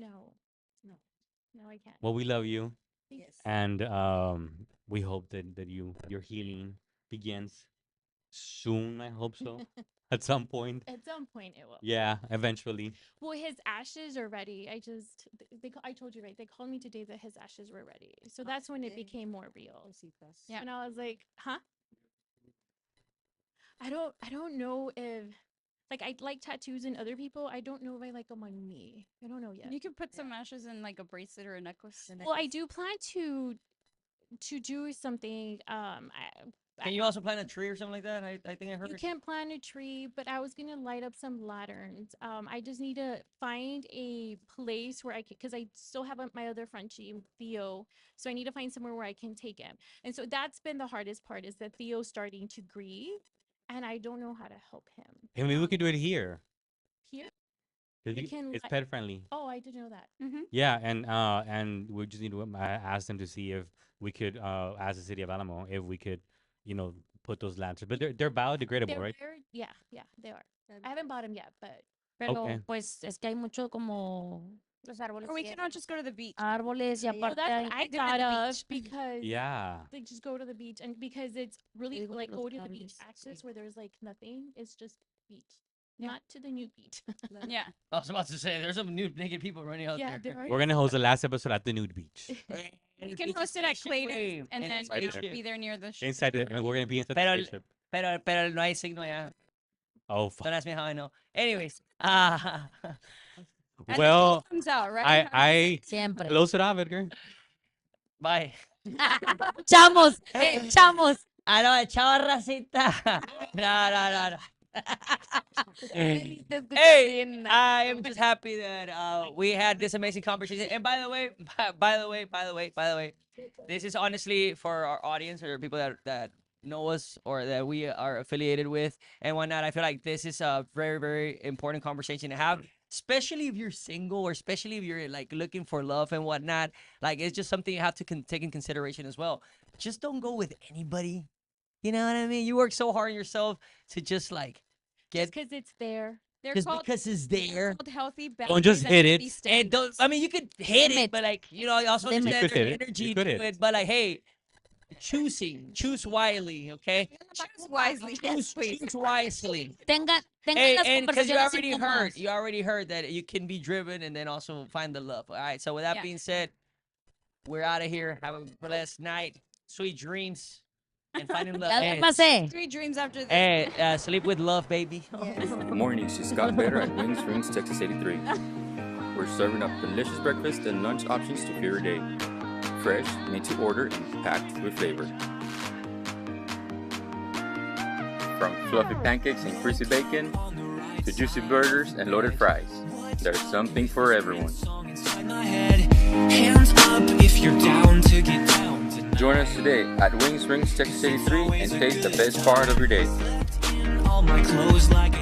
No, no, I can't. Well, we love you, Yes. and we hope that your healing begins soon. I hope so. At some point. At some point, it will. Yeah, eventually. Well, his ashes are ready. I told you, right? They called me today that his ashes were ready. So that's when it became more real. Yeah. And I was like, huh? I don't know if, like, I like tattoos in other people. I don't know if I like them on me. I don't know yet. You could put some ashes in like a bracelet or a necklace. Well, I do plan to do something. Can you also plant a tree or something like that? I think I heard. You can't plant a tree, but I was gonna light up some lanterns. I just need to find a place where I can, because I still have my other Frenchie, Theo. So I need to find somewhere where I can take him. And so that's been the hardest part, is that Theo's starting to grieve, and I don't know how to help him. Hey, maybe we could do it here. Here? 'Cause We can it's li- pet friendly. Oh, I didn't know that. Yeah, and we just need to ask them to see if we could ask the city of Alamo if we could, put those lanterns. But they're biodegradable, They're right? yeah, they are. I haven't bought them yet, but Pero Okay. pues es que hay mucho como los árboles. Or we cannot just go to the beach. Árboles y well, aparte that's what hay- I do it thought at the of beach. because Yeah. they just go to the beach, and because it's really Digo, like los go to the beach árboles, access sí. where there's like nothing. It's just beach, Yeah. not to the new beach. Yeah. I was about to say, there's some nude naked people running out yeah, there. there are. We're gonna host the last episode at the nude beach. You can host it at Clayton's and then Right you there. know, be there near the ship. Inside we're gonna be inside Pero- the spaceship. Pero no hay signo ya. Oh, fuck. Don't ask me how I know. Anyways, And the Well, sun comes out, right? I Siempre. close it off, Edgar. bye. Chamos, chamos. Ah, no, chao, racita. No. Hey, I am just happy that we had this amazing conversation. And by the way, this is honestly for our audience or people that know us or that we are affiliated with and whatnot. I feel like this is a very, very important conversation to have, especially if you're single or especially if you're like looking for love and whatnot. Like, it's just something you have to take in consideration as well. Just don't go with anybody. You know what I mean? You work so hard on yourself to just like get because it's there. They're just called, because it's there. called healthy Don't just boundaries and hit healthy it. And don't, I mean, you could hit Limit. it, but like, you know, you also Limit. understand You could there's hit it. energy You could to hit. it. But like, hey, choose wisely, okay? Choose wisely. Yes, please. Choose wisely. Tenga Hey, las and because conversaciones you already heard that you can be driven and then also find the love. All right. So with that Yeah. being said, we're out of here. Have a blessed night, sweet dreams, and finding love. Ya And, pasé. 3 dreams after this. and sleep with love, baby. Mornings just got better at Wings Rings Texas 83. We're serving up delicious breakfast and lunch options to fill your day. Fresh, made to order, and packed with flavor. From fluffy pancakes and crispy bacon to juicy burgers and loaded fries, there's something for everyone. Hands up if you're down to get down tonight. Join us today at Wings Rings Texas 83 and taste the best part of your day. All my clothes like